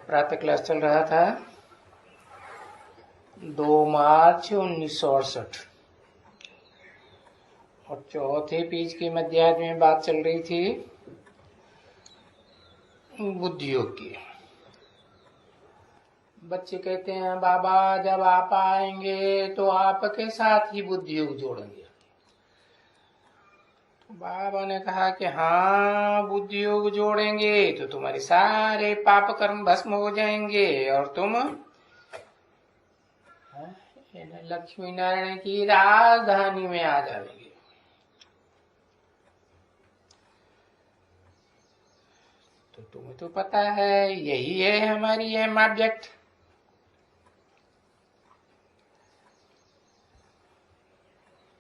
प्रातः क्लास चल रहा था 2 मार्च 1968 और चौथे पेज के मध्याह्न में बात चल रही थी बुद्धि योग की। बच्चे कहते हैं बाबा जब आप आएंगे तो आपके साथ ही बुद्धि योग जोड़ेंगे। तो बाबा ने कहा कि हाँ बुद्धि योग जोड़ेंगे तो तुम्हारे सारे पाप कर्म भस्म हो जाएंगे और तुम लक्ष्मी नारायण की राजधानी में आ जाएंगे। तो तुम्हें तो पता है यही है हमारी एम ऑब्जेक्ट।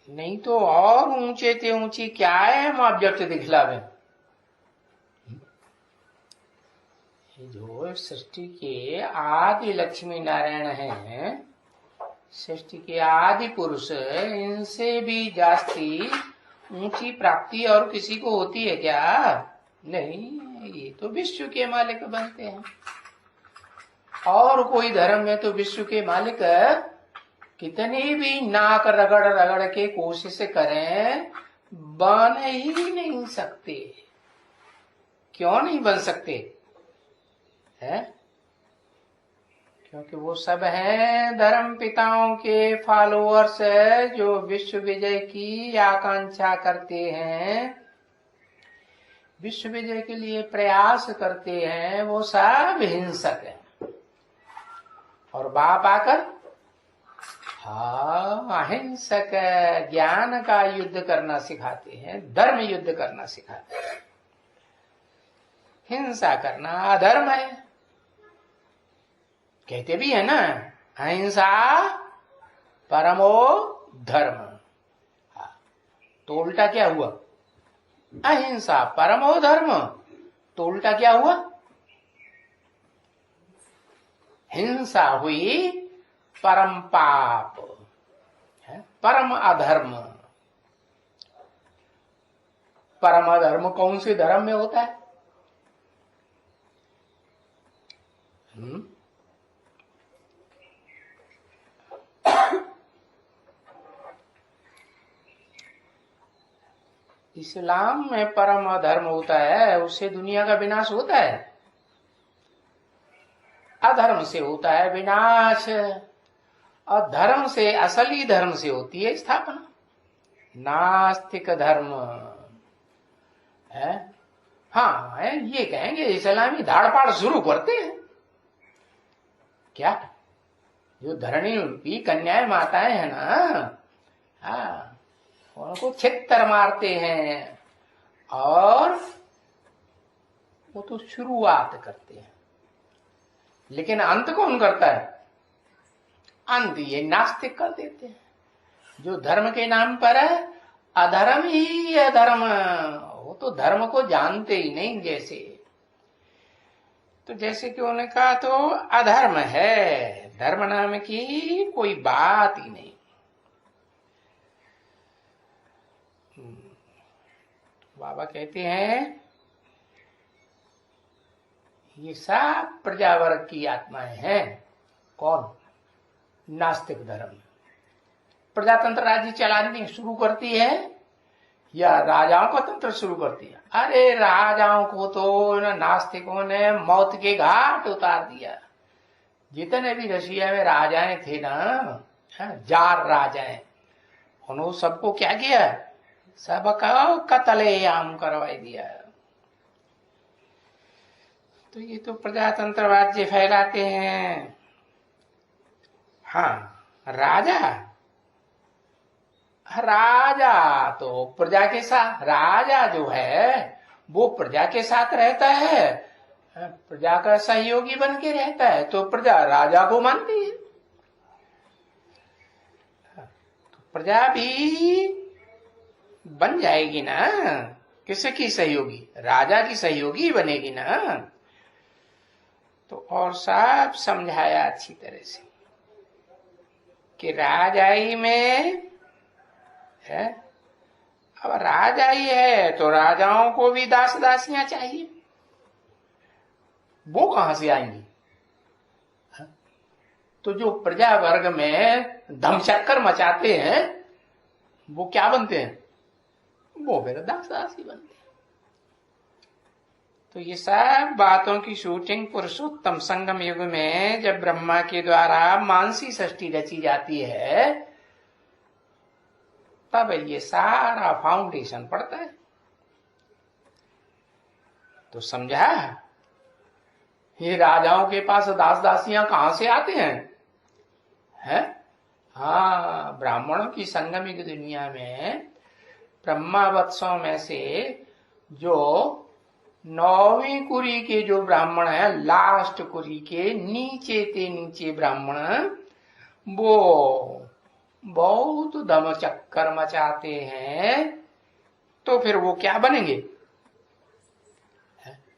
नहीं तो और ऊंचे ते ऊंची क्या है हम ऑब्जेक्ट दिखलावे। जो सृष्टि के आदि लक्ष्मी नारायण हैं, सृष्टि के आदि पुरुष, इनसे भी जास्ती ऊंची प्राप्ति और किसी को होती है क्या? नहीं, ये तो विश्व के मालिक बनते हैं। और कोई धर्म में तो विश्व के मालिक कितनी भी नाक रगड़ रगड़ के कोशिश करें बन ही नहीं सकते। क्यों नहीं बन सकते है? क्योंकि वो सब हैं धर्म पिताओं के फॉलोअर्स जो विश्व विजय की आकांक्षा करते हैं, विश्व विजय के लिए प्रयास करते हैं। वो सब हिंसक हैं और बाप आकर अहिंसक ज्ञान का युद्ध करना सिखाते हैं, धर्म युद्ध करना सिखाते हैं। हिंसा करना अधर्म है, कहते भी है ना, अहिंसा परमो धर्म। तो उल्टा क्या हुआ? अहिंसा परमो धर्म, तो उल्टा क्या हुआ? हिंसा हुई परम पाप है, परम अधर्म। परम अधर्म कौन से धर्म में होता है? इस्लाम में परम अधर्म होता है, उससे दुनिया का विनाश होता है। अधर्म से होता है विनाश और धर्म से, असली धर्म से होती है स्थापना। नास्तिक धर्म है। हाँ है, ये कहेंगे इस्लामी धाड़पाड़ शुरू करते हैं क्या? जो धरणी रूपी कन्याएं माताएं हैं ना, हाँ, उनको छित्तर मारते हैं और वो तो शुरुआत करते हैं, लेकिन अंत कौन करता है? अंत ये नास्तिक कर देते हैं। जो धर्म के नाम पर है अधर्म ही अधर्म, वो तो धर्म को जानते ही नहीं। जैसे कि उन्होंने कहा तो अधर्म है, धर्म नाम की कोई बात ही नहीं। बाबा कहते हैं ये सब प्रजावर्ग की आत्माएं हैं। कौन? नास्तिक धर्म। प्रजातंत्र राज्य चलानी शुरू करती है या राजाओं का तंत्र शुरू करती है? अरे राजाओं को तो नास्तिकों ने मौत के घाट उतार दिया। जितने भी रशिया में राजाएं थे ना, जार राजाएं, उन्होंने सबको क्या किया? सबका कत्लेआम करवाई दिया। तो ये तो प्रजातंत्र राज्य फैलाते हैं। हाँ, राजा तो प्रजा के साथ, राजा जो है वो प्रजा के साथ रहता है, प्रजा का सहयोगी बन के रहता है, तो प्रजा राजा को मानती है। तो प्रजा भी बन जाएगी ना, किसकी सहयोगी? राजा की सहयोगी बनेगी ना। तो और सब समझाया अच्छी तरह से कि राजाई में है। अब राजाई है तो राजाओं को भी दास दासियां चाहिए। वो कहां से आएंगी? तो जो प्रजा वर्ग में धमचक्कर मचाते हैं वो क्या बनते हैं? वो फिर दास दासी बनते हैं। तो ये सब बातों की शूटिंग पुरुषोत्तम संगम युग में जब ब्रह्मा के द्वारा मानसी षष्ठी रची जाती है तब ये सारा फाउंडेशन पड़ता है। तो समझा? ये राजाओं के पास दास दासियां कहां से आते हैं? हाँ, ब्राह्मणों की संगमिक दुनिया में ब्रह्मावत्सों में से जो 9वीं कुरी के जो ब्राह्मण है, लास्ट कुरी के नीचे ब्राह्मण, वो बहुत दम चक्कर मचाते हैं। तो फिर वो क्या बनेंगे?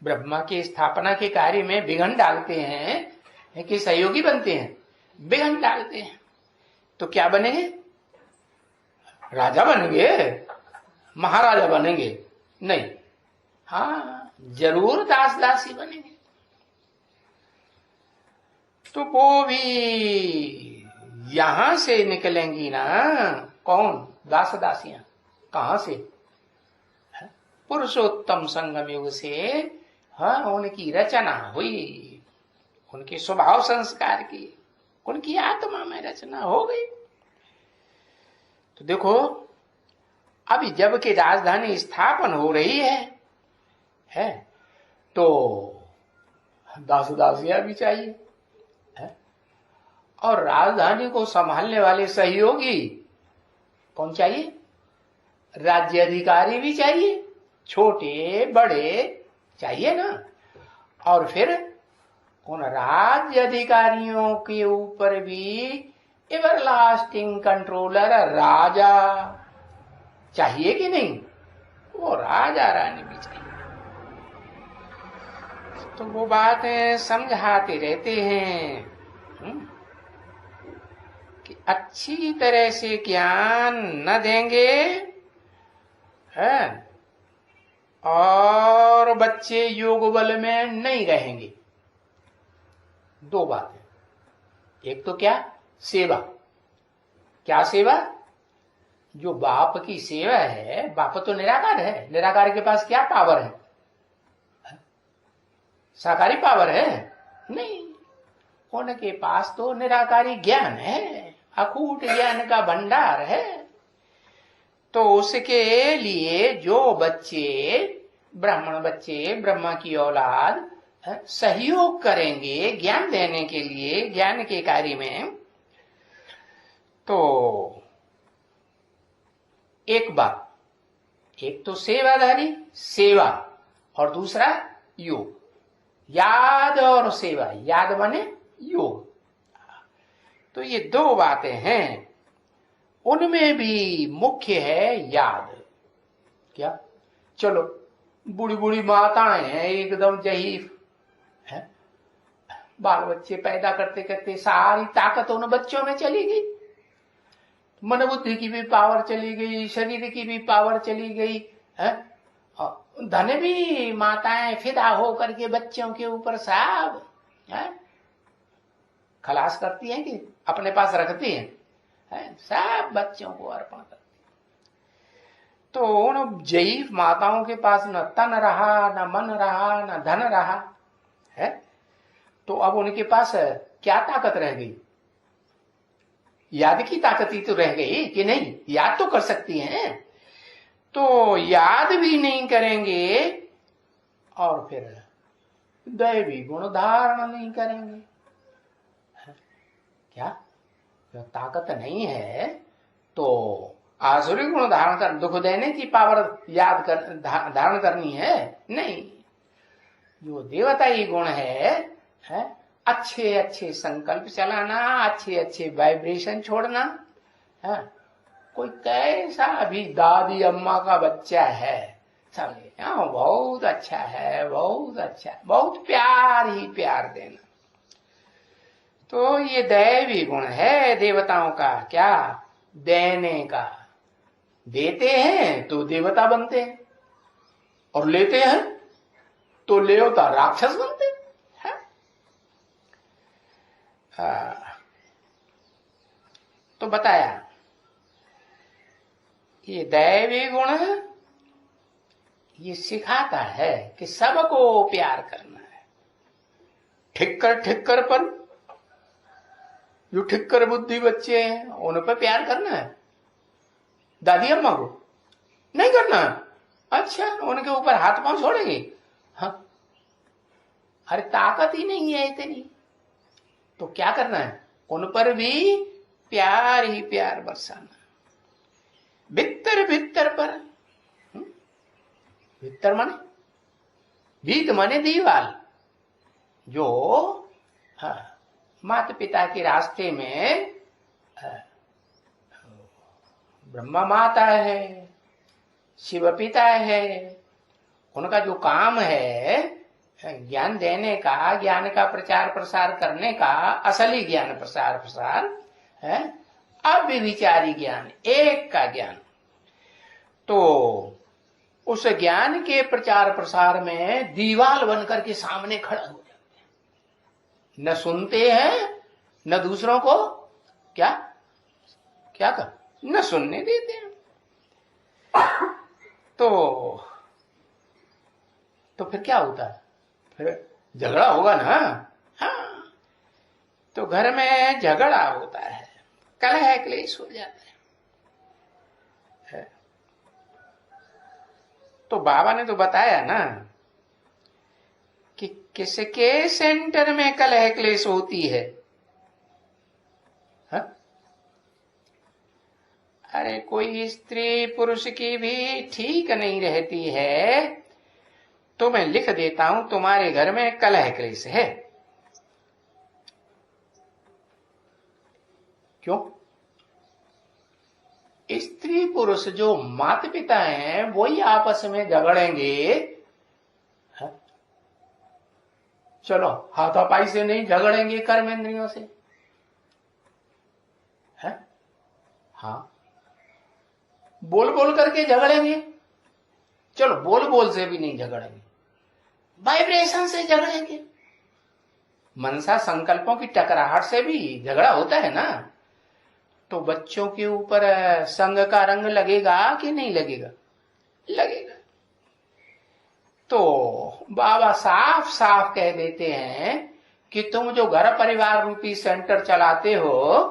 ब्रह्मा की स्थापना के कार्य में विघ्न डालते हैं कि सहयोगी बनते हैं? विघ्न डालते हैं। तो क्या बनेंगे? राजा बनेंगे? महाराजा बनेंगे? नहीं, हाँ, जरूर दास दासी बनेंगे। तो वो भी यहां से निकलेंगी ना। कौन? दास दासियां। कहां से? पुरुषोत्तम संगम युग से। हाँ, उनकी रचना हुई, उनके स्वभाव संस्कार की, उनकी आत्मा में रचना हो गई। तो देखो, अभी जब की राजधानी स्थापन हो रही है तो दास दासियां भी चाहिए है? और राजधानी को संभालने वाले सहयोगी कौन चाहिए? राज्य अधिकारी भी चाहिए, छोटे बड़े चाहिए ना। और फिर उन राज्य अधिकारियों के ऊपर भी एवरलास्टिंग कंट्रोलर राजा चाहिए कि नहीं? वो राजा रानी भी चाहिए। तो वो बातें समझाते रहते हैं कि अच्छी तरह से ज्ञान न देंगे है और बच्चे योग बल में नहीं रहेंगे। दो बातें। एक तो क्या? सेवा। क्या सेवा? जो बाप की सेवा है, बाप तो निराकार है, निराकार के पास क्या पावर है? साकारी पावर है? नहीं, उनके पास तो निराकारी ज्ञान है, अकूट ज्ञान का भंडार है। तो उसके लिए जो बच्चे, ब्राह्मण बच्चे, ब्रह्मा की औलाद सहयोग करेंगे ज्ञान देने के लिए, ज्ञान के कार्य में, तो एक बात, एक तो सेवाधारी सेवा और दूसरा योग। याद और सेवा, याद माने योग। तो ये दो बातें हैं, उनमें भी मुख्य है याद। क्या? चलो, बूढ़ी बूढ़ी माताएं हैं एकदम जहीफ है, बाल बच्चे पैदा करते करते सारी ताकत उन बच्चों में चली गई, मन बुद्धि की भी पावर चली गई, शरीर की भी पावर चली गई है, धन भी माताएं फिदा हो करके बच्चों के ऊपर सब खलास करती हैं कि अपने पास रखती हैं है? सब बच्चों को अर्पण करती। तो उन जयीफ माताओं के पास न तन रहा, न मन रहा, न धन रहा है। तो अब उनके पास क्या ताकत रह गई? याद की ताकत ही तो रह गई कि नहीं? याद तो कर सकती हैं, तो याद भी नहीं करेंगे और फिर दैवी गुण धारण नहीं करेंगे। क्या? जो ताकत नहीं है तो आसुरी गुण धारण कर, दुख देने की पावर याद कर धारण करनी है? नहीं, जो देवताई गुण है अच्छे अच्छे संकल्प चलाना, अच्छे अच्छे वाइब्रेशन छोड़ना है। कोई कैसा भी दादी अम्मा का बच्चा है, सब बहुत अच्छा है, बहुत अच्छा, बहुत प्यार ही प्यार देना। तो ये दैवी गुण है देवताओं का। क्या? देने का। देते हैं तो देवता बनते हैं और लेते हैं तो लेवता राक्षस बनते हैं। बताया ये दैवी गुण ये सिखाता है कि सबको प्यार करना है। ठिक्कर पर जो ठिक्कर बुद्धि बच्चे हैं उन पर प्यार करना है, दादी अम्मा को नहीं करना है। अच्छा, उनके ऊपर हाथ पांव छोड़ेंगे? हाँ, अरे ताकत ही नहीं है इतनी, तो क्या करना है? उन पर भी प्यार ही प्यार बरसाना। भीतर पर, भीतर माने भीत माने दीवाल, जो माता पिता के रास्ते में ब्रह्मा माता है, शिव पिता है, उनका जो काम है ज्ञान देने का, ज्ञान का प्रचार प्रसार करने का, असली ज्ञान प्रसार है, अव्यभिचारी ज्ञान, एक का ज्ञान। तो उस ज्ञान के प्रचार प्रसार में दीवाल बनकर के सामने खड़ा हो जाते हैं, न सुनते हैं न दूसरों को क्या कर न सुनने देते हैं। तो फिर क्या होता है? फिर झगड़ा होगा ना। हाँ, तो घर में झगड़ा होता है, कलह क्लेश हो जाता है। तो बाबा ने तो बताया ना कि किसके सेंटर में कलह क्लेश होती है। हा? अरे कोई स्त्री पुरुष की भी ठीक नहीं रहती है तो मैं लिख देता हूं तुम्हारे घर में कलह क्लेश है। क्यों? स्त्री पुरुष जो माता पिता हैं वही आपस में झगड़ेंगे। चलो हाथापाई से नहीं झगड़ेंगे, कर्मेंद्रियों से है। हाँ, बोल करके झगड़ेंगे। चलो बोल से भी नहीं झगड़ेंगे, वाइब्रेशन से झगड़ेंगे। मनसा संकल्पों की टकराहट से भी झगड़ा होता है ना। तो बच्चों के ऊपर संग का रंग लगेगा कि नहीं लगेगा? लगेगा। तो बाबा साफ साफ कह देते हैं कि तुम जो घर परिवार रूपी सेंटर चलाते हो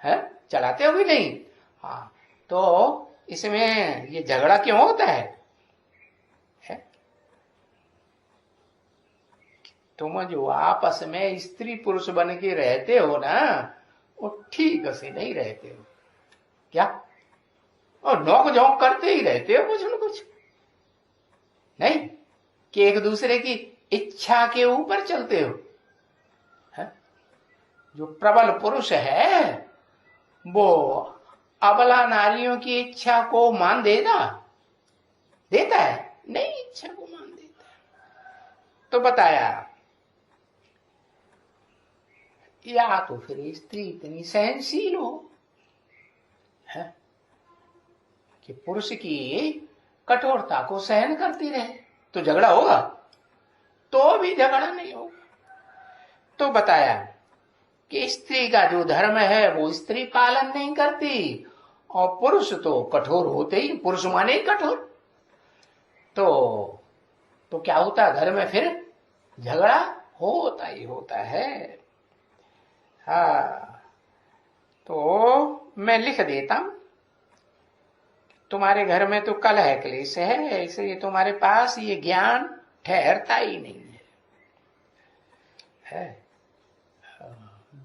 कि नहीं? हाँ, तो इसमें ये झगड़ा क्यों होता है? तुम जो आपस में स्त्री पुरुष बन के रहते हो ना, वो ठीक से नहीं रहते हो क्या? और नोक झोंक करते ही रहते हो कुछ न कुछ, नहीं कि एक दूसरे की इच्छा के ऊपर चलते हो। जो प्रबल पुरुष है वो अबला नारियों की इच्छा को मान देता है? नहीं, इच्छा को मान देता है। तो बताया या तो फिर स्त्री इतनी सहनशील हो कि पुरुष की कठोरता को सहन करती रहे, तो झगड़ा होगा? तो भी झगड़ा नहीं होगा। तो बताया कि स्त्री का जो धर्म है वो स्त्री पालन नहीं करती, और पुरुष तो कठोर होते ही, पुरुष माने ही कठोर। तो क्या होता है? घर में फिर झगड़ा होता ही होता है। हाँ, तो मैं लिख देता हूं तुम्हारे घर में तो कलह क्लेश है, इसलिए तुम्हारे पास ये ज्ञान ठहरता ही नहीं है।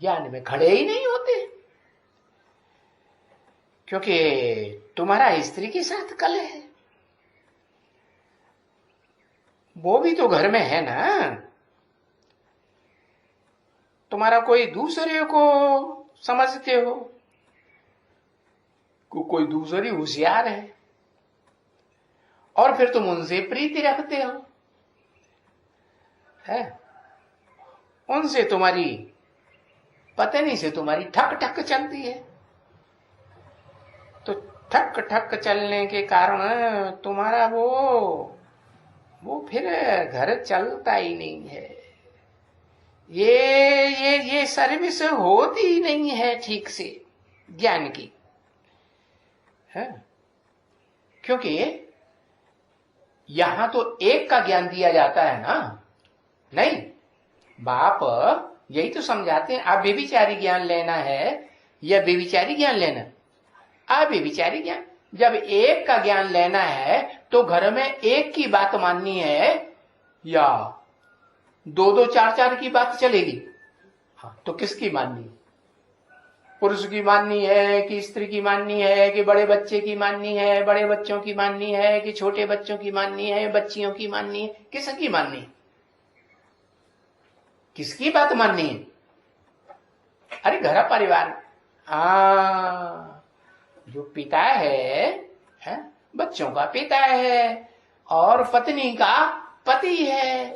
ज्ञान में खड़े ही नहीं होते, क्योंकि तुम्हारा स्त्री के साथ कलह है। वो भी तो घर में है ना। तुम्हारा कोई दूसरे को समझते हो, कोई दूसरी होशियार है, और फिर तुम उनसे प्रीति रखते हो है। उनसे तुम्हारी पत्नी से तुम्हारी ठक ठक चलती है। तो ठक ठक चलने के कारण तुम्हारा वो फिर घर चलता ही नहीं है। ये सर्विस होती ही नहीं है ठीक से। ज्ञान की है, क्योंकि यहां तो एक का ज्ञान दिया जाता है ना। नहीं, बाप यही तो समझाते हैं, आप व्यभिचारी ज्ञान लेना है या व्यभिचारी ज्ञान लेना। आप व्यभिचारी ज्ञान, जब एक का ज्ञान लेना है तो घर में एक की बात माननी है या दो दो चार चार की बात चलेगी? हाँ, तो किसकी माननी है? पुरुष की माननी है कि स्त्री की माननी है कि बड़े बच्चे की माननी है, बड़े बच्चों की माननी है कि छोटे बच्चों की माननी है, बच्चियों की माननी है? किसकी माननी है? किसकी बात माननी है? अरे घर परिवार, जो पिता है, बच्चों का पिता है और पत्नी का पति है,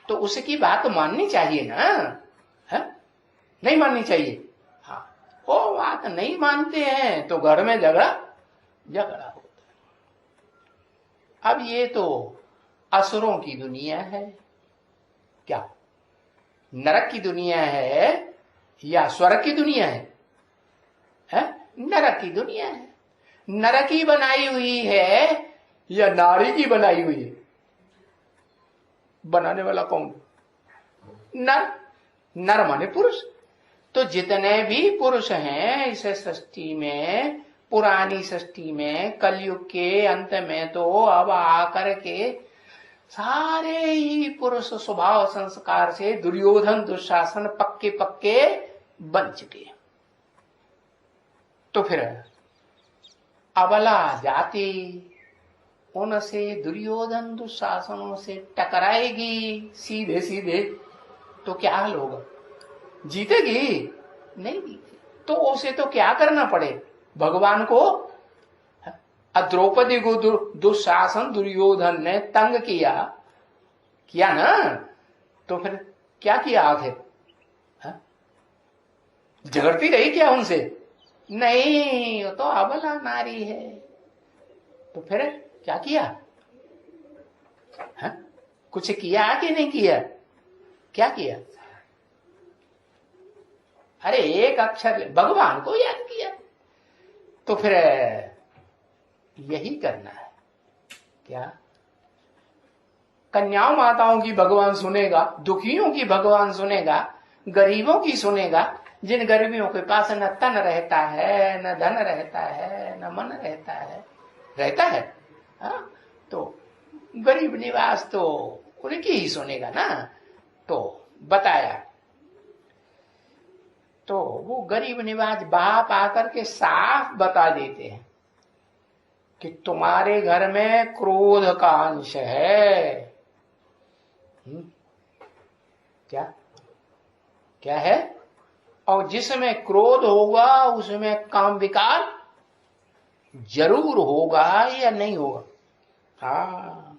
तो उसकी बात माननी चाहिए ना, है? नहीं माननी चाहिए। हाँ, वो बात नहीं मानते हैं तो घर में झगड़ा होता है। अब ये तो असुरों की दुनिया है, क्या नरक की दुनिया है या स्वर्ग की दुनिया है? नरक की दुनिया है। नरक की बनाई हुई है या नारी की बनाई हुई है? बनाने वाला कौन? नर। नर माने पुरुष। तो जितने भी पुरुष हैं इस सृष्टि में, पुरानी सृष्टि में, कलयुग के अंत में तो अब आकर के सारे ही पुरुष स्वभाव संस्कार से दुर्योधन दुशासन पक्के पक्के बन चुके। तो फिर अबला जाति उनसे, दुर्योधन दुशासनों से टकराएगी सीधे सीधे, तो क्या हाल होगा? जीतेगी? नहीं जीतेगी। तो उसे तो क्या करना पड़े? भगवान को, द्रौपदी को दुशासन दुर्योधन ने तंग किया ना, तो फिर क्या किया? आखिर झगड़ती रही क्या उनसे? नहीं, वो तो अबला नारी है। तो फिर क्या किया? कुछ किया कि नहीं किया? क्या किया? अरे एक अक्षर भगवान को याद किया। तो फिर यही करना है। क्या कन्याओं माताओं की भगवान सुनेगा, दुखियों की भगवान सुनेगा, गरीबों की सुनेगा। जिन गरीबियों के पास न तन रहता है, न धन रहता है, न मन रहता है, तो गरीब निवास तो उनकी ही सुनेगा ना। तो बताया, तो वो गरीब निवाज बाप आकर के साफ बता देते हैं कि तुम्हारे घर में क्रोध का अंश है। क्या है? और जिसमें क्रोध होगा उसमें काम विकार जरूर होगा या नहीं होगा? हाँ,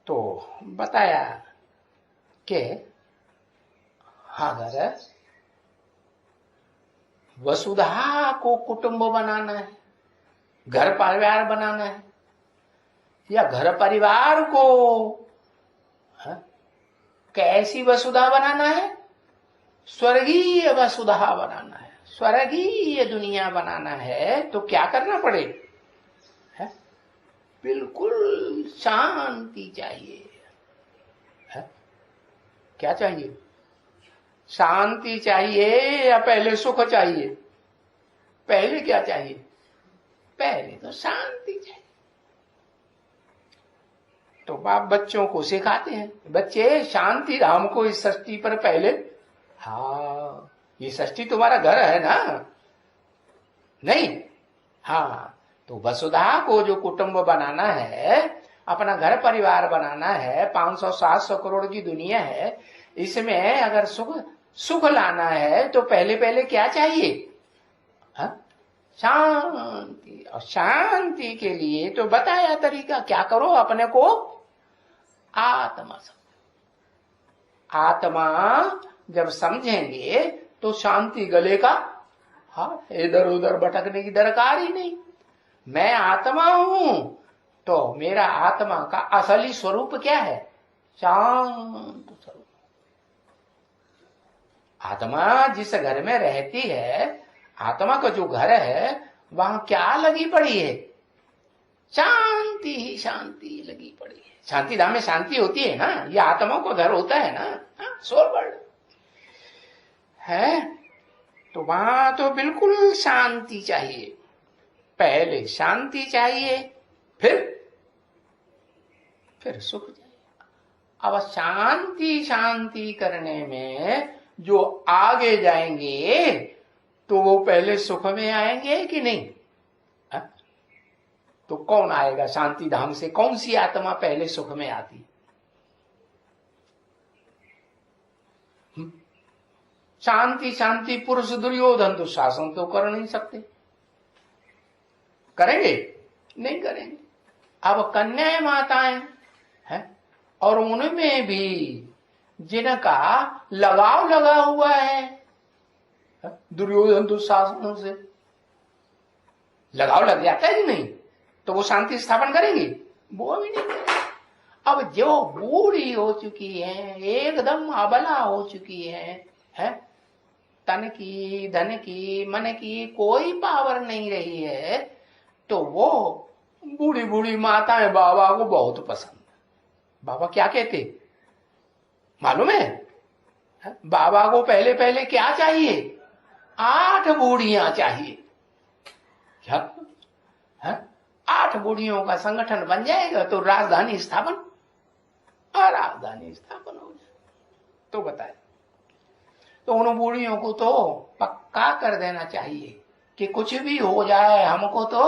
तो बताया कि अगर वसुधा को कुटुंब बनाना है, घर परिवार बनाना है, या घर परिवार को कैसी वसुधा बनाना है? स्वर्गीय वसुधा बनाना है, स्वर्गीय दुनिया बनाना है, तो क्या करना पड़े? बिल्कुल शांति चाहिए। क्या चाहिए? शांति चाहिए या पहले सुख चाहिए? पहले क्या चाहिए? पहले तो शांति चाहिए। तो बाप बच्चों को सिखाते हैं, बच्चे शांति हमको इस सृष्टि पर पहले, हाँ ये सृष्टि तुम्हारा घर है ना, नहीं? हाँ, तो वसुधा को जो कुटुंब बनाना है, अपना घर परिवार बनाना है, 500-700 करोड़ की दुनिया है, इसमें अगर सुख लाना है तो पहले क्या चाहिए? शांति। और शांति के लिए तो बताया तरीका, क्या करो? अपने को आत्मा समझो। आत्मा जब समझेंगे तो शांति गले का हाथ, इधर उधर भटकने की दरकार ही नहीं। मैं आत्मा हूं तो मेरा आत्मा का असली स्वरूप क्या है? शांत स्वरूप। आत्मा जिस घर में रहती है आत्मा का जो घर है वहां क्या लगी पड़ी है? शांति ही शांति लगी पड़ी है। शांति धाम में शांति होती है ना, ये आत्मा का घर होता है ना, सोल वर्ल्ड है। तो वहां तो बिल्कुल शांति चाहिए, पहले शांति चाहिए, फिर सुख चाहिए। अब शांति शांति करने में जो आगे जाएंगे तो वो पहले सुख में आएंगे कि नहीं? तो कौन आएगा शांति धाम से? कौन सी आत्मा पहले सुख में आती? शांति शांति पुरुष दुर्योधन दुशासन तो कर नहीं सकते, करेंगे? नहीं करेंगे। अब कन्याएं माताएं हैं, और उनमें भी जिनका लगाव लगा हुआ है दुर्योधन दुशासन से, लगाव लग जाता है कि नहीं, तो वो शांति स्थापन करेंगी? वो भी नहीं करेंगे। अब जो बूढ़ी हो चुकी है, एकदम अबला हो चुकी है, तन की धन की मन की कोई पावर नहीं रही है, तो वो बूढ़ी बूढ़ी माताएं बाबा को बहुत पसंद। बाबा क्या कहते मालूम है? बाबा को पहले पहले क्या चाहिए? 8 बूढ़ियां चाहिए। क्या? 8 बूढ़ियों का संगठन बन जाएगा तो राजधानी स्थापन, राजधानी स्थापन हो जाए तो बताए। तो उन बूढ़ियों को तो पक्का कर देना चाहिए कि कुछ भी हो जाए हमको तो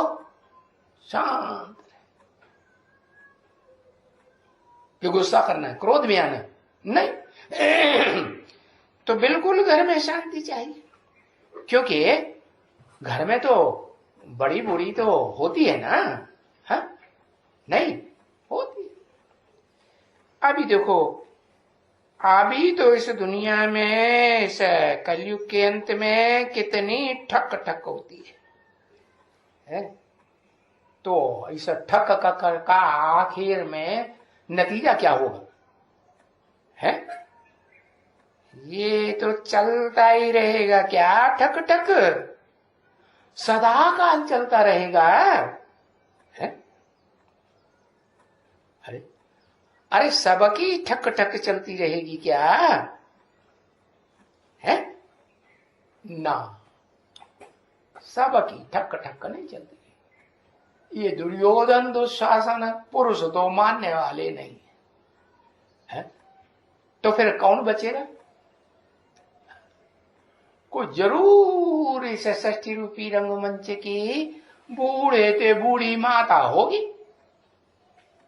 शांत, कि गुस्सा करना है, क्रोध में आना नहीं। तो बिल्कुल घर में शांति चाहिए, क्योंकि घर में तो बड़ी बूढ़ी तो होती है ना, नहीं होती। अभी देखो, अभी तो इस दुनिया में, इस कलयुग के अंत में कितनी ठक ठक होती है? तो इस ठक का आखिर में नतीजा क्या होगा? है ये तो चलता ही रहेगा। क्या ठक ठक? सदा काल चलता रहेगा। है? अरे सबकी ठक ठक चलती रहेगी क्या? है ना, सबकी ठक ठक नहीं चलती। ये दुर्योधन दुशासन पुरुष तो मानने वाले नहीं है, तो फिर कौन बचेगा? कोई जरूर इस षष्ठी रूपी रंगमंच की बूढ़े ते बूढ़ी माता होगी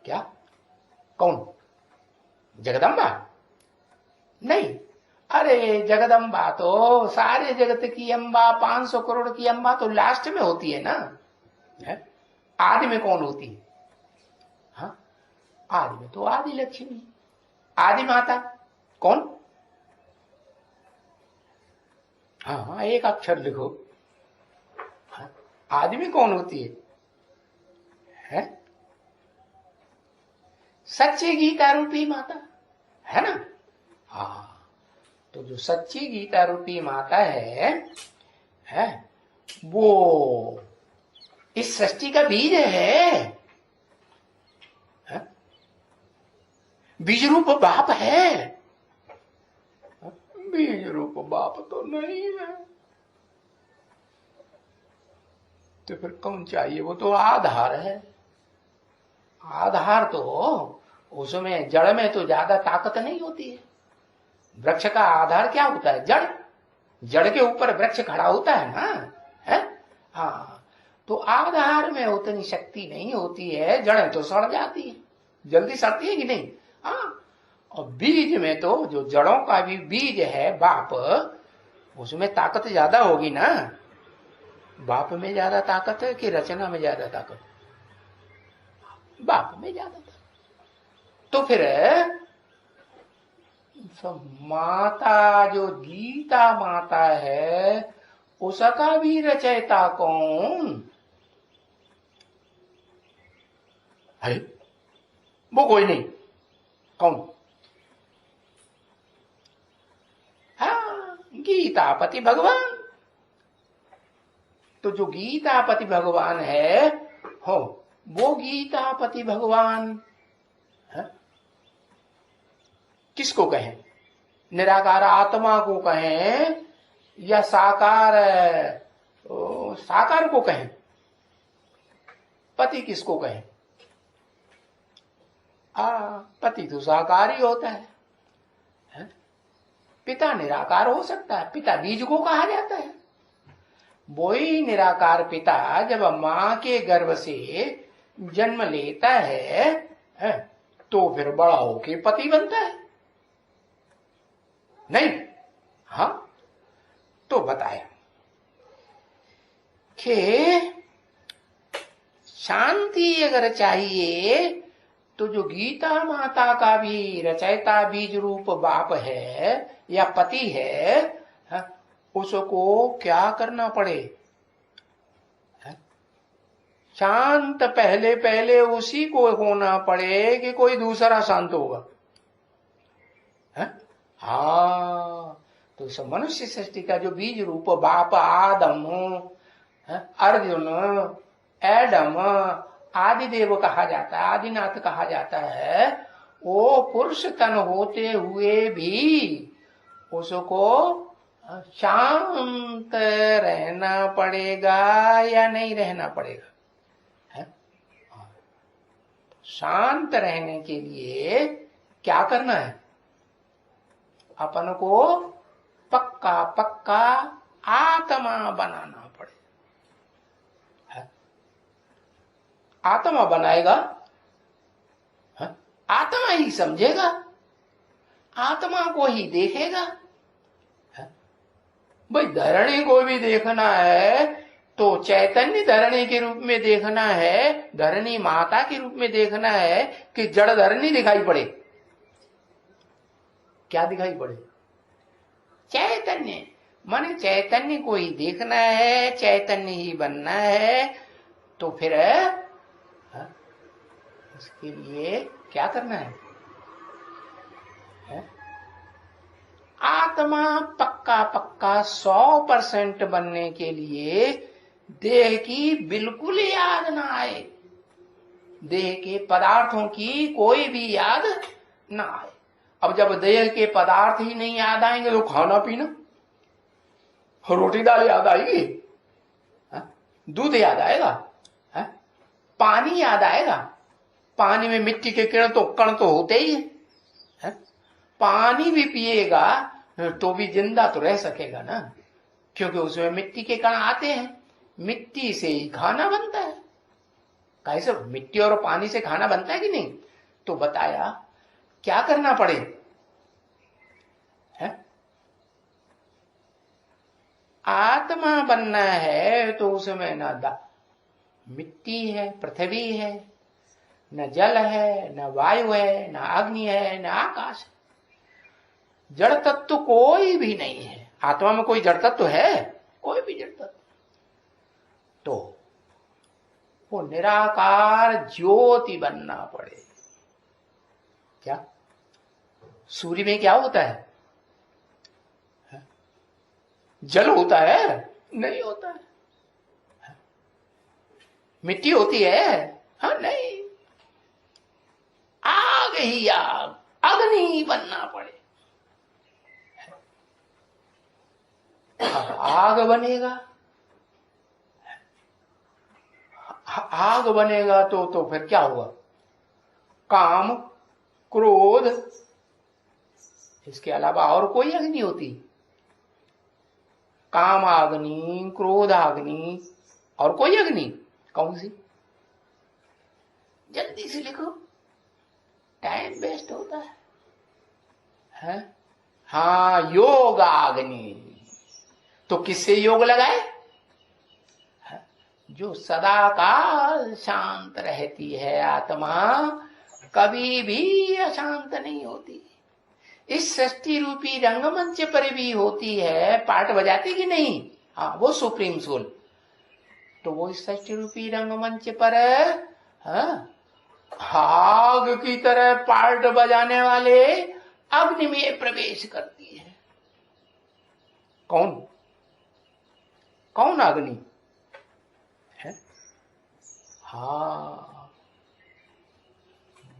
क्या? कौन? जगदम्बा? नहीं, अरे जगदम्बा तो सारे जगत की अम्बा, 500 करोड़ की अम्बा तो लास्ट में होती है ना। है? आदि में कौन होती है? हाँ, आदि में तो आदि लक्ष्मी, आदि माता कौन? हाँ, एक अक्षर लिखो। हाँ, आदि में कौन होती है? सच्ची गीता रूपी माता है ना। हाँ, तो जो सच्ची गीता रूपी माता है वो इस सृष्टि का बीज है? बीज रूप बाप है? बीज रूप बाप तो नहीं है, तो फिर कौन चाहिए? वो तो आधार है। आधार तो उसमें, जड़ में तो ज्यादा ताकत नहीं होती है। वृक्ष का आधार क्या होता है? जड़। जड़ के ऊपर वृक्ष खड़ा होता है ना, है? हाँ, तो आधार में उतनी शक्ति नहीं होती है, जड़ें तो सड़ जाती है, जल्दी सड़ती है कि नहीं? हाँ, और बीज में तो जो जड़ों का भी बीज है बाप, उसमें ताकत ज्यादा होगी ना। बाप में ज्यादा ताकत है कि रचना में ज्यादा ताकत? बाप में ज्यादा ताकत। तो फिर माता जो गीता माता है उसका भी रचयिता कौन है? वो कोई नहीं। कौन? हाँ, गीतापति भगवान। तो जो गीतापति भगवान है हो, वो गीतापति भगवान है? किसको कहें? निराकार आत्मा को कहें या साकार को कहें? पति किसको कहें? पति तो साकार ही होता है? पिता निराकार हो सकता है, पिता बीज को कहा जाता है। वही निराकार पिता जब मां के गर्भ से जन्म लेता है, तो फिर बड़ा होके पति बनता है, नहीं? हाँ, तो बताया कि शांति अगर चाहिए तो जो गीता माता का भी रचयिता बीज रूप बाप है या पति है, उसको क्या करना पड़े? शांत पहले पहले उसी को होना पड़े कि कोई दूसरा शांत होगा? हाँ, तो इस मनुष्य सृष्टि का जो बीज रूप बाप आदम, अर्जुन, एडम, आदिदेव कहा जाता है, आदिनाथ कहा जाता है, वो पुरुष तन होते हुए भी उसको शांत रहना पड़ेगा या नहीं रहना पड़ेगा? शांत रहने के लिए क्या करना है? अपन को पक्का पक्का आत्मा बनाना पड़ेगा। आत्मा बनाएगा, आत्मा ही समझेगा, आत्मा को ही देखेगा। भाई धरणी को भी देखना है तो चैतन्य धरणी के रूप में देखना है, धरणी माता के रूप में देखना है कि जड़ धरणी दिखाई पड़े? क्या दिखाई पड़े? चैतन्य। माने चैतन्य को ही देखना है, चैतन्य ही बनना है। तो फिर उसके लिए क्या करना है? आत्मा पक्का पक्का 100% बनने के लिए देह की बिल्कुल याद ना आए, देह के पदार्थों की कोई भी याद ना आए। अब जब देह के पदार्थ ही नहीं याद आएंगे तो खाना पीना, रोटी दाल याद आएगी? दूध याद आएगा? पानी याद आएगा? पानी में मिट्टी के कण तो होते ही है। पानी भी पिएगा तो भी जिंदा तो रह सकेगा ना, क्योंकि उसमें मिट्टी के कण आते हैं, मिट्टी से ही खाना बनता है। कैसे मिट्टी और पानी से खाना बनता है कि नहीं? तो बताया क्या करना पड़े? आत्मा बनना है तो उसमें न मिट्टी है, पृथ्वी है, न जल है, न वायु है, न अग्नि है, न आकाश है। जड़ तत्व कोई भी नहीं है। आत्मा में कोई जड़ तत्व है? कोई भी जड़ तत्व। तो वो निराकार ज्योति बनना पड़े। क्या सूर्य में क्या होता है? जल होता है? नहीं होता है। मिट्टी होती है? हाँ, नहीं। आग ही आग, अग्नि बनना पड़े। आग बनेगा, आग बनेगा तो फिर क्या हुआ? काम, क्रोध, इसके अलावा और कोई अग्नि होती? काम अग्नि, क्रोध अग्नि, और कोई अग्नि? कौन सी? जल्दी से लिखो, टाइम वेस्ट होता है? हाँ, योग अग्नि। तो किससे योग लगाए? जो सदा काल शांत रहती है आत्मा, कभी भी अशांत नहीं होती। इस सृष्टि रूपी रंगमंच पर भी होती है, पार्ट बजाती कि नहीं? हाँ, वो सुप्रीम सोल। तो वो इस सृष्टि रूपी रंगमंच पर आग की तरह पार्ट बजाने वाले अग्नि में प्रवेश करती है। कौन? कौन अग्नि? हाँ,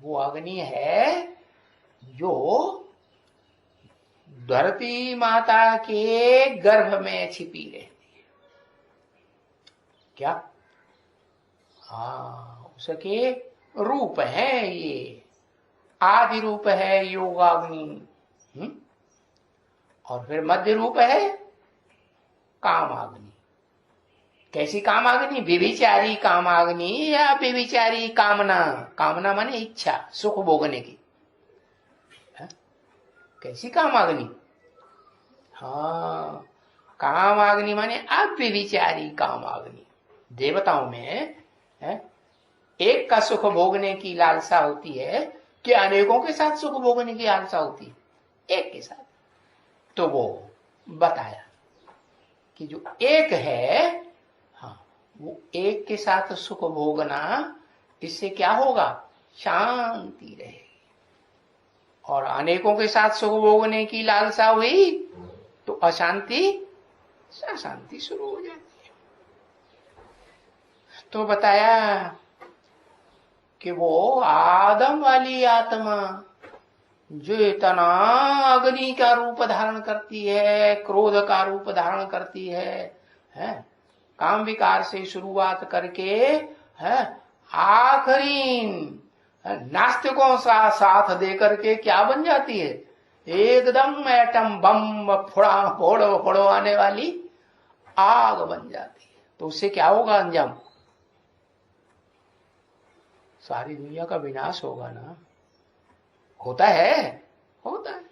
वो अग्नि है जो धरती माता के गर्भ में छिपी रहती है। क्या? हाँ, उसके रूप है ये, आदि रूप है योगाग्नि, और फिर मध्य रूप है कामाग्नि। कैसी कामाग्नि? व्यभिचारी कामाग्नि या व्यभिचारी कामना। कामना माने इच्छा, सुख भोगने की। कैसी कामाग्नि? हाँ, कामाग्नि माने अव्यभिचारी कामाग्नि। देवताओं में एक का सुख भोगने की लालसा होती है कि अनेकों के साथ सुख भोगने की लालसा होती है? एक के साथ। तो वो बताया कि जो एक है, हाँ, वो एक के साथ सुख भोगना, इससे क्या होगा? शांति रहेगी। और अनेकों के साथ सुख भोगने की लालसा हुई तो अशांति अशांति शुरू हो जाती है। तो बताया कि वो आदम वाली आत्मा जो इतना अग्नि का रूप धारण करती है, क्रोध का रूप धारण करती है, काम विकार से शुरुआत करके है आखिरी नास्तिकों का साथ देकर के क्या बन जाती है? एकदम एटम बम फोड़ो आने वाली आग बन जाती है। तो उससे क्या होगा अंजाम? सारी दुनिया का विनाश होगा ना। होता है, होता है।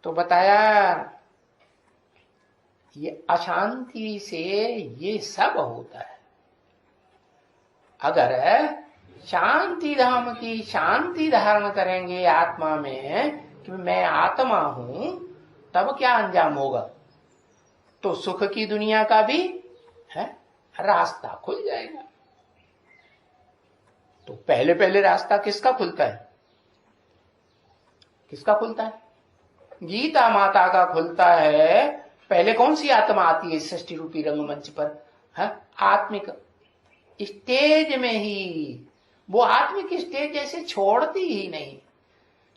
तो बताया ये अशांति से ये सब होता है। अगर शांति धाम की शांति धारण करेंगे आत्मा में कि मैं आत्मा हूं, तब क्या अंजाम होगा? तो सुख की दुनिया का भी है रास्ता खुल जाएगा। तो पहले पहले रास्ता किसका खुलता है? किसका खुलता है? गीता माता का खुलता है। पहले कौन सी आत्मा आती है सृष्टि रूपी रंगमंच पर? है आत्मिक स्टेज में ही। वो आत्मिक स्टेज जैसे छोड़ती ही नहीं।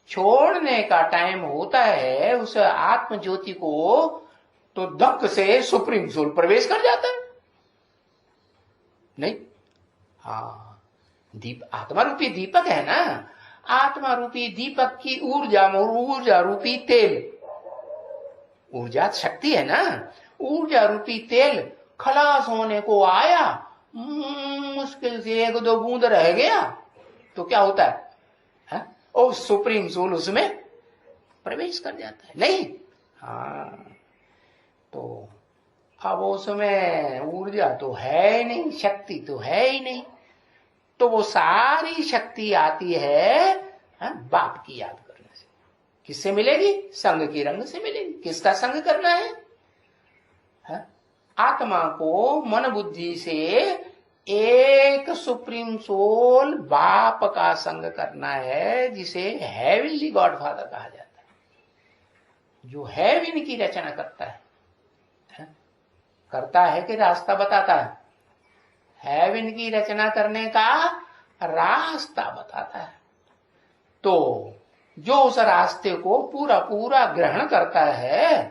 छोड़ने का टाइम होता है उस आत्म ज्योति को, तो धक से सुप्रीम सोल प्रवेश कर जाता है। नहीं, हाँ, दीप आत्मा रूपी दीपक है ना। आत्मा रूपी दीपक की ऊर्जा रूपी तेल, ऊर्जा शक्ति है ना। ऊर्जा रूपी तेल खलास होने को आया, मुश्किल से एक दो बूंद रह गया तो क्या होता है? और सुप्रीम सोल उसमें प्रवेश कर जाता है। नहीं, हाँ, तो अब उसमें ऊर्जा तो है ही नहीं, शक्ति तो है ही नहीं। तो वो सारी शक्ति आती है बाप की याद करने से। किससे मिलेगी? संग की रंग से मिलेगी। किसका संग करना है? आत्मा को मन बुद्धि से एक सुप्रीम सोल बाप का संग करना है, जिसे हेवनली गॉडफादर कहा जाता है। जो हेवन की रचना करता है कि रास्ता बताता है? हेवन की रचना करने का रास्ता बताता है। तो जो उस रास्ते को पूरा पूरा ग्रहण करता है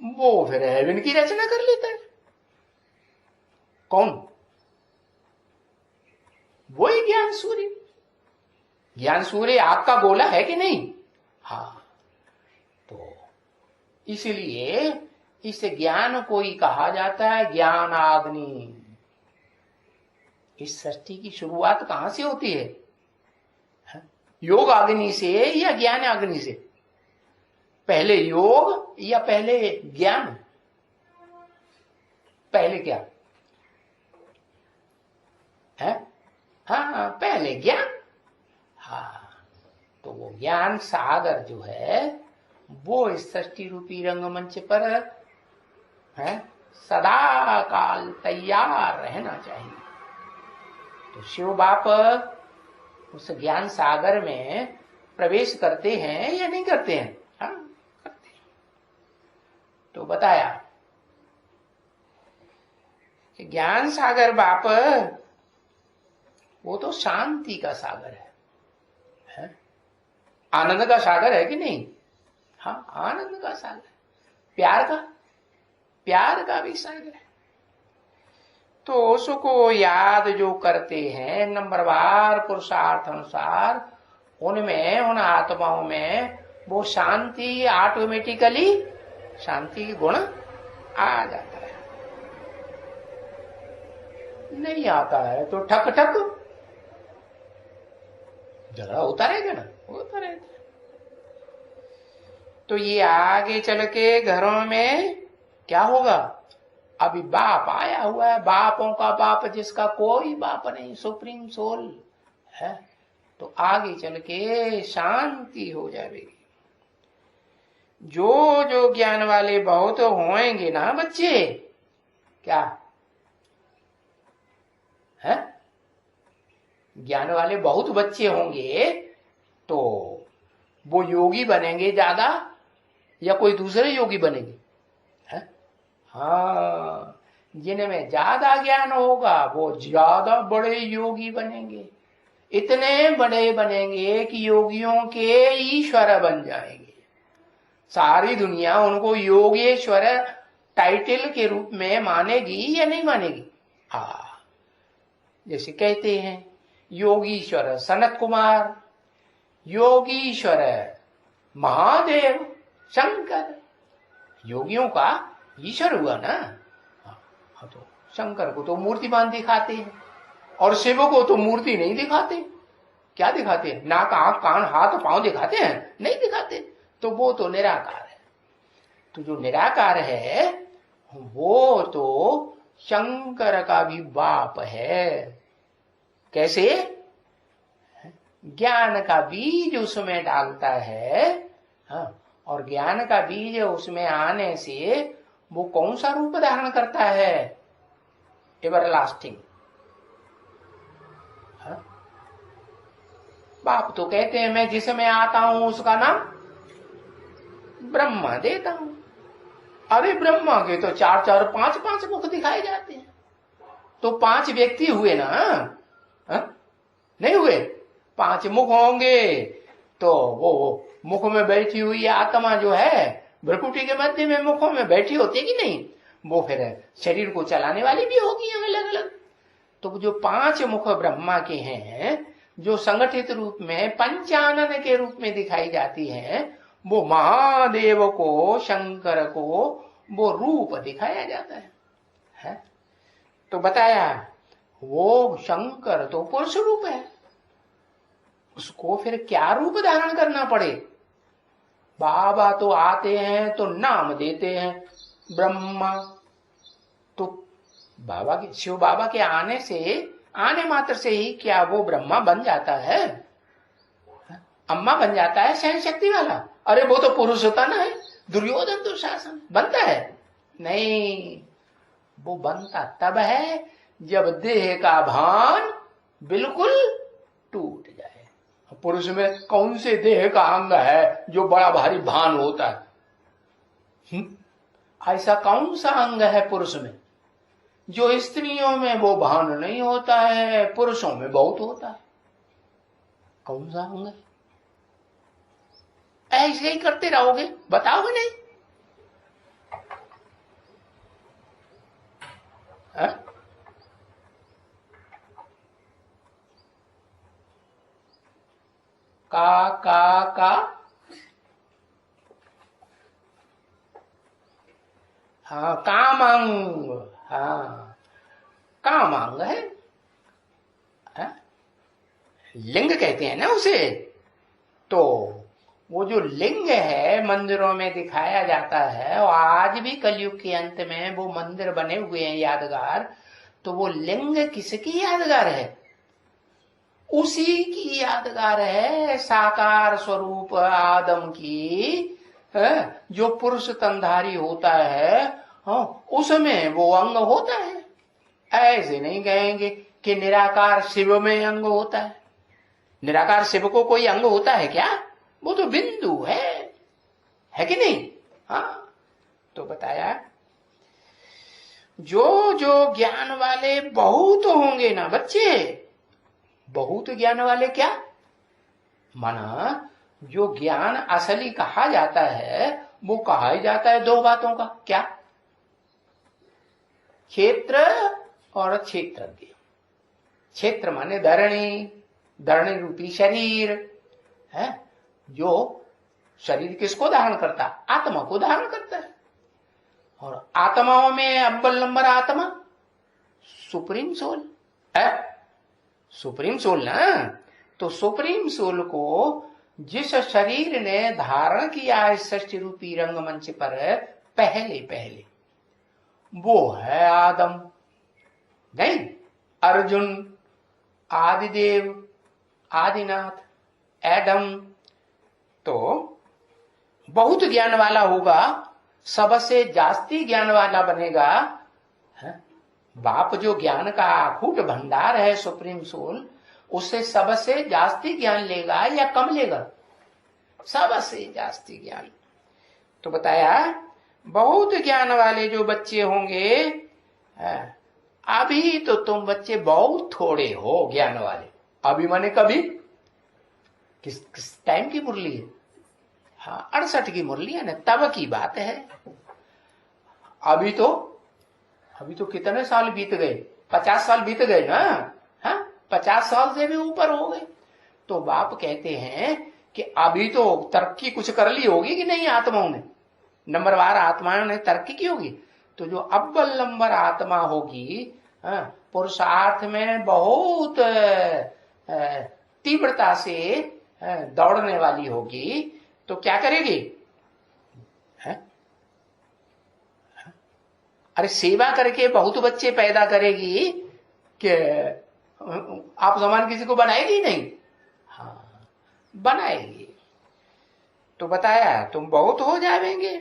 वो फिर हेवन की रचना कर लेता है। कौन? वही ज्ञान सूर्य। ज्ञान सूर्य आग का गोला है कि नहीं? हाँ, तो इसलिए इस ज्ञान को ही कहा जाता है ज्ञान अग्नि। इस सृष्टि की शुरुआत कहां से होती है? योग अग्नि से या ज्ञान अग्नि से? पहले योग या पहले ज्ञान? पहले क्या है? हाँ, पहले ज्ञान। हाँ, तो वो ज्ञान सागर जो है वो इस सृष्टि रूपी रंगमंच पर है सदा काल तैयार रहना चाहिए। तो शिव बाप उस ज्ञान सागर में प्रवेश करते हैं या नहीं करते हैं? हाँ, करते हैं। तो बताया कि ज्ञान सागर बाप वो तो शांति का सागर है? आनंद का सागर है कि नहीं? हाँ, आनंद का सागर, प्यार का भी सागर है। तो उसको याद जो करते हैं नंबरवार पुरुषार्थ अनुसार, उनमें, उन आत्माओं में वो शांति ऑटोमेटिकली, शांति की गुण आ जाता है। नहीं आता है तो ठक ठक जरा होता रहेगा ना, होता रहेगा। तो ये आगे चल के घरों में क्या होगा? अभी बाप आया हुआ है, बापों का बाप जिसका कोई बाप नहीं, सुप्रीम सोल है। तो आगे चल के शांति हो जाएगी। जो जो ज्ञान वाले बहुत होंगे ना बच्चे, क्या है? ज्ञान वाले बहुत बच्चे होंगे तो वो योगी बनेंगे ज्यादा या कोई दूसरे योगी बनेंगे? है? हाँ, जिनमें ज्यादा ज्ञान होगा वो ज्यादा बड़े योगी बनेंगे। इतने बड़े बनेंगे कि योगियों के ईश्वर बन जाएंगे। सारी दुनिया उनको योगेश्वर टाइटल के रूप में मानेगी या नहीं मानेगी? हाँ, जैसे कहते हैं योगीश्वर सनत कुमार, योगीश्वर महादेव, शंकर, योगियों का ईश्वर हुआ ना। हाँ, तो शंकर को तो मूर्तिमान दिखाते हैं और शिव को तो मूर्ति नहीं दिखाते। क्या दिखाते हैं? नाक, आंख, कान, हाथ, पांव दिखाते हैं? नहीं दिखाते। तो वो तो निराकार है। तो जो निराकार है वो तो शंकर का भी बाप है। कैसे? ज्ञान का बीज उसमें डालता है। हाँ, और ज्ञान का बीज उसमें आने से वो कौन सा रूप धारण करता है? एवरलास्टिंग। बाप तो कहते हैं मैं जिसमें आता हूं उसका नाम ब्रह्मा देता हूं। अरे ब्रह्मा के तो 4-4, 5-5 मुख दिखाए जाते हैं। तो 5 व्यक्ति हुए ना? नहीं हुए? 5 मुख होंगे तो वो मुख में बैठी हुई आत्मा जो है भ्रकुटी के मध्य में मुखों में बैठी होती है कि नहीं? वो फिर शरीर को चलाने वाली भी होगी अलग अलग। तो जो 5 मुख ब्रह्मा के हैं, जो संगठित रूप में पंचानन के रूप में दिखाई जाती है, वो महादेव को, शंकर को वो रूप दिखाया जाता है? तो बताया वो शंकर तो पुरुष रूप है, उसको फिर क्या रूप धारण करना पड़े? बाबा तो आते हैं तो नाम देते हैं ब्रह्मा। तो बाबा के, शिव बाबा के आने से, आने मात्र से ही क्या वो ब्रह्मा बन जाता है? अम्मा बन जाता है सहन शक्ति वाला? अरे वो तो पुरुषोत्तम है, दुर्योधन दुशासन बनता है? नहीं, वो बनता तब है जब देह का भान बिल्कुल टूट जाए। पुरुष में कौन से देह का अंग है जो बड़ा भारी भान होता है? ऐसा कौन सा अंग है पुरुष में जो स्त्रियों में वो भान नहीं होता है, पुरुषों में बहुत होता है? कौन सा अंग है? ऐसे ही करते रहोगे, बताओगे नहीं? है? का हाँ, कामांग। हाँ, कामांग है? लिंग कहते हैं ना उसे। तो वो जो लिंग है मंदिरों में दिखाया जाता है, और आज भी कलयुग के अंत में वो मंदिर बने हुए हैं यादगार। तो वो लिंग किसकी यादगार है? उसी की यादगार है, साकार स्वरूप आदम की, जो पुरुष तंधारी होता है। हाँ, उसमें वो अंग होता है। ऐसे नहीं कहेंगे कि निराकार शिव में अंग होता है। निराकार शिव को कोई अंग होता है क्या? वो तो बिंदु है कि नहीं? हाँ, तो बताया जो जो ज्ञान वाले बहुत होंगे ना बच्चे, बहुत ज्ञान वाले क्या माना, जो ज्ञान असली कहा जाता है वो कहा ही जाता है दो बातों का, क्या? क्षेत्र और क्षेत्रज्ञ। क्षेत्र माने धरणी, धरणी रूपी शरीर है, जो शरीर किसको धारण करता? आत्मा को धारण करता है। और आत्माओं में अव्वल नंबर आत्मा सुप्रीम सोल है, सुप्रीम सोल ना। तो सुप्रीम सोल को जिस शरीर ने धारण किया है सृष्टि रूपी रंगमंच पर पहले पहले, वो है आदम, नहीं अर्जुन, आदिदेव, आदिनाथ, एडम। तो बहुत ज्ञान वाला होगा, सबसे जास्ती ज्ञान वाला बनेगा है? बाप जो ज्ञान का अखूट भंडार है सुप्रीम सोल, उससे सबसे जास्ती ज्ञान लेगा या कम लेगा? सबसे जास्ती ज्ञान। तो बताया बहुत ज्ञान वाले जो बच्चे होंगे, अभी तो तुम बच्चे बहुत थोड़े हो ज्ञान वाले। अभी माने कभी, किस टाइम की मुरली है? हाँ 68 की मुरली है ना, तब की बात है। अभी तो कितने साल बीत गए? 50 साल बीत गए ना। हाँ 50 साल से भी ऊपर हो गए। तो बाप कहते हैं कि अभी तो तरक्की कुछ कर ली होगी कि नहीं आत्माओं ने, नंबरवार आत्माओं ने तरक्की की होगी। तो जो अव्वल नंबर आत्मा होगी, पुरुषार्थ में बहुत तीव्रता से दौड़ने वाली होगी, तो क्या करेगी? अरे सेवा करके बहुत बच्चे पैदा करेगी कि आप समान किसी को बनाएगी नहीं? हाँ बनाएगी। तो बताया तुम बहुत हो जाएंगे,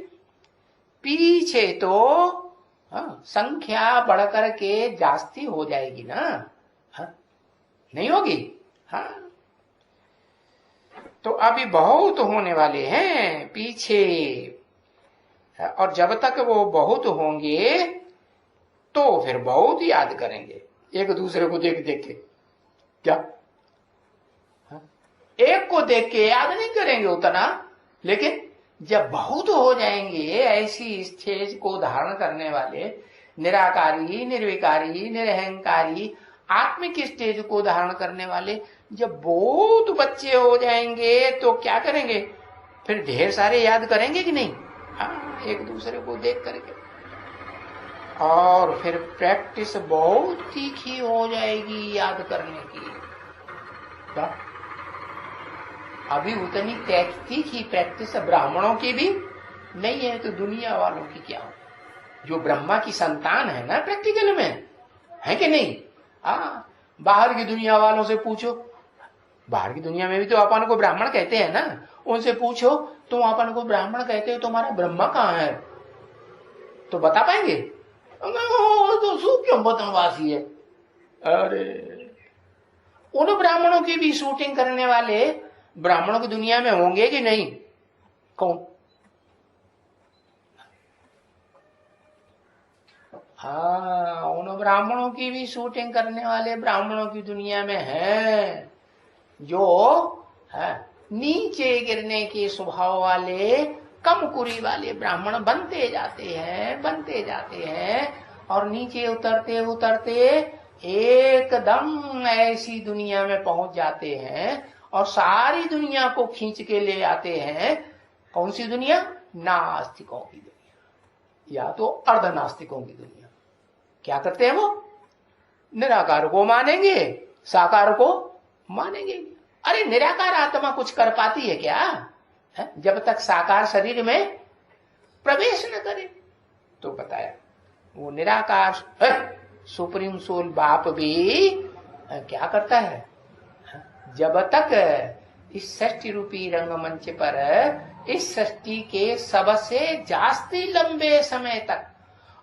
पीछे तो संख्या बढ़कर के जास्ती हो जाएगी ना। नहीं होगी? हाँ तो अभी बहुत होने वाले हैं पीछे, और जब तक वो बहुत होंगे तो फिर बहुत याद करेंगे एक दूसरे को देख देख के। क्या एक को देख के याद नहीं करेंगे उतना, लेकिन जब बहुत हो जाएंगे ऐसी स्टेज को धारण करने वाले, निराकारी, निर्विकारी, निरहंकारी, आत्मिक स्टेज को धारण करने वाले जब बहुत बच्चे हो जाएंगे तो क्या करेंगे? फिर ढेर सारे याद करेंगे कि नहीं? हाँ एक दूसरे को देख करके। और फिर प्रैक्टिस बहुत तीखी हो जाएगी याद करने की। क्या अभी उतनी तीखी प्रैक्टिस ब्राह्मणों की भी नहीं है, तो दुनिया वालों की क्या हो? जो ब्रह्मा की संतान है ना प्रैक्टिकल में, है कि नहीं? हाँ बाहर की दुनिया वालों से पूछो, बाहर की दुनिया में भी तो अपन को ब्राह्मण कहते हैं ना, उनसे पूछो तुम अपन को ब्राह्मण कहते हो, तुम्हारा ब्रह्मा कहाँ है? तो बता पाएंगे? तो सूक्ष्म वतनवासी है। अरे उन ब्राह्मणों की भी शूटिंग करने वाले ब्राह्मणों की दुनिया में होंगे कि नहीं? कौन? हाँ उन ब्राह्मणों की भी शूटिंग करने वाले ब्राह्मणों की दुनिया में हैं, जो है नीचे गिरने के स्वभाव वाले, कमकुरी वाले ब्राह्मण बनते जाते हैं और नीचे उतरते उतरते एकदम ऐसी दुनिया में पहुंच जाते हैं और सारी दुनिया को खींच के ले आते हैं। कौन सी दुनिया? नास्तिकों की दुनिया, या तो अर्धनास्तिकों की दुनिया। क्या करते हैं वो? निराकार को मानेंगे, साकार को मानेंगे। अरे निराकार आत्मा कुछ कर पाती है क्या? है? जब तक साकार शरीर में प्रवेश न करे। तो बताया वो निराकार सुप्रीम सोल बाप भी क्या करता है? जब तक इस सृष्टि रूपी रंगमंच पर इस सृष्टि के सबसे जास्ती लंबे समय तक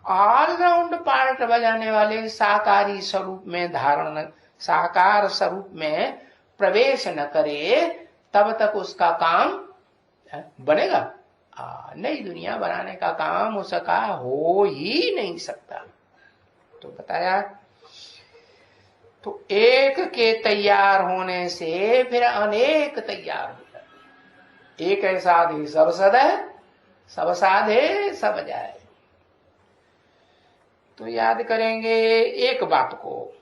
ऑलराउंड पार्ट बजाने वाले साकारी स्वरूप में धारण, साकार स्वरूप में प्रवेश न करे, तब तक उसका काम बनेगा? नई दुनिया बनाने का काम उसका हो ही नहीं सकता। तो बताया तो एक के तैयार होने से फिर अनेक तैयार हो जाए। एक है साधे सब सदै, सब साधे सब जाए। तो याद करेंगे एक बात को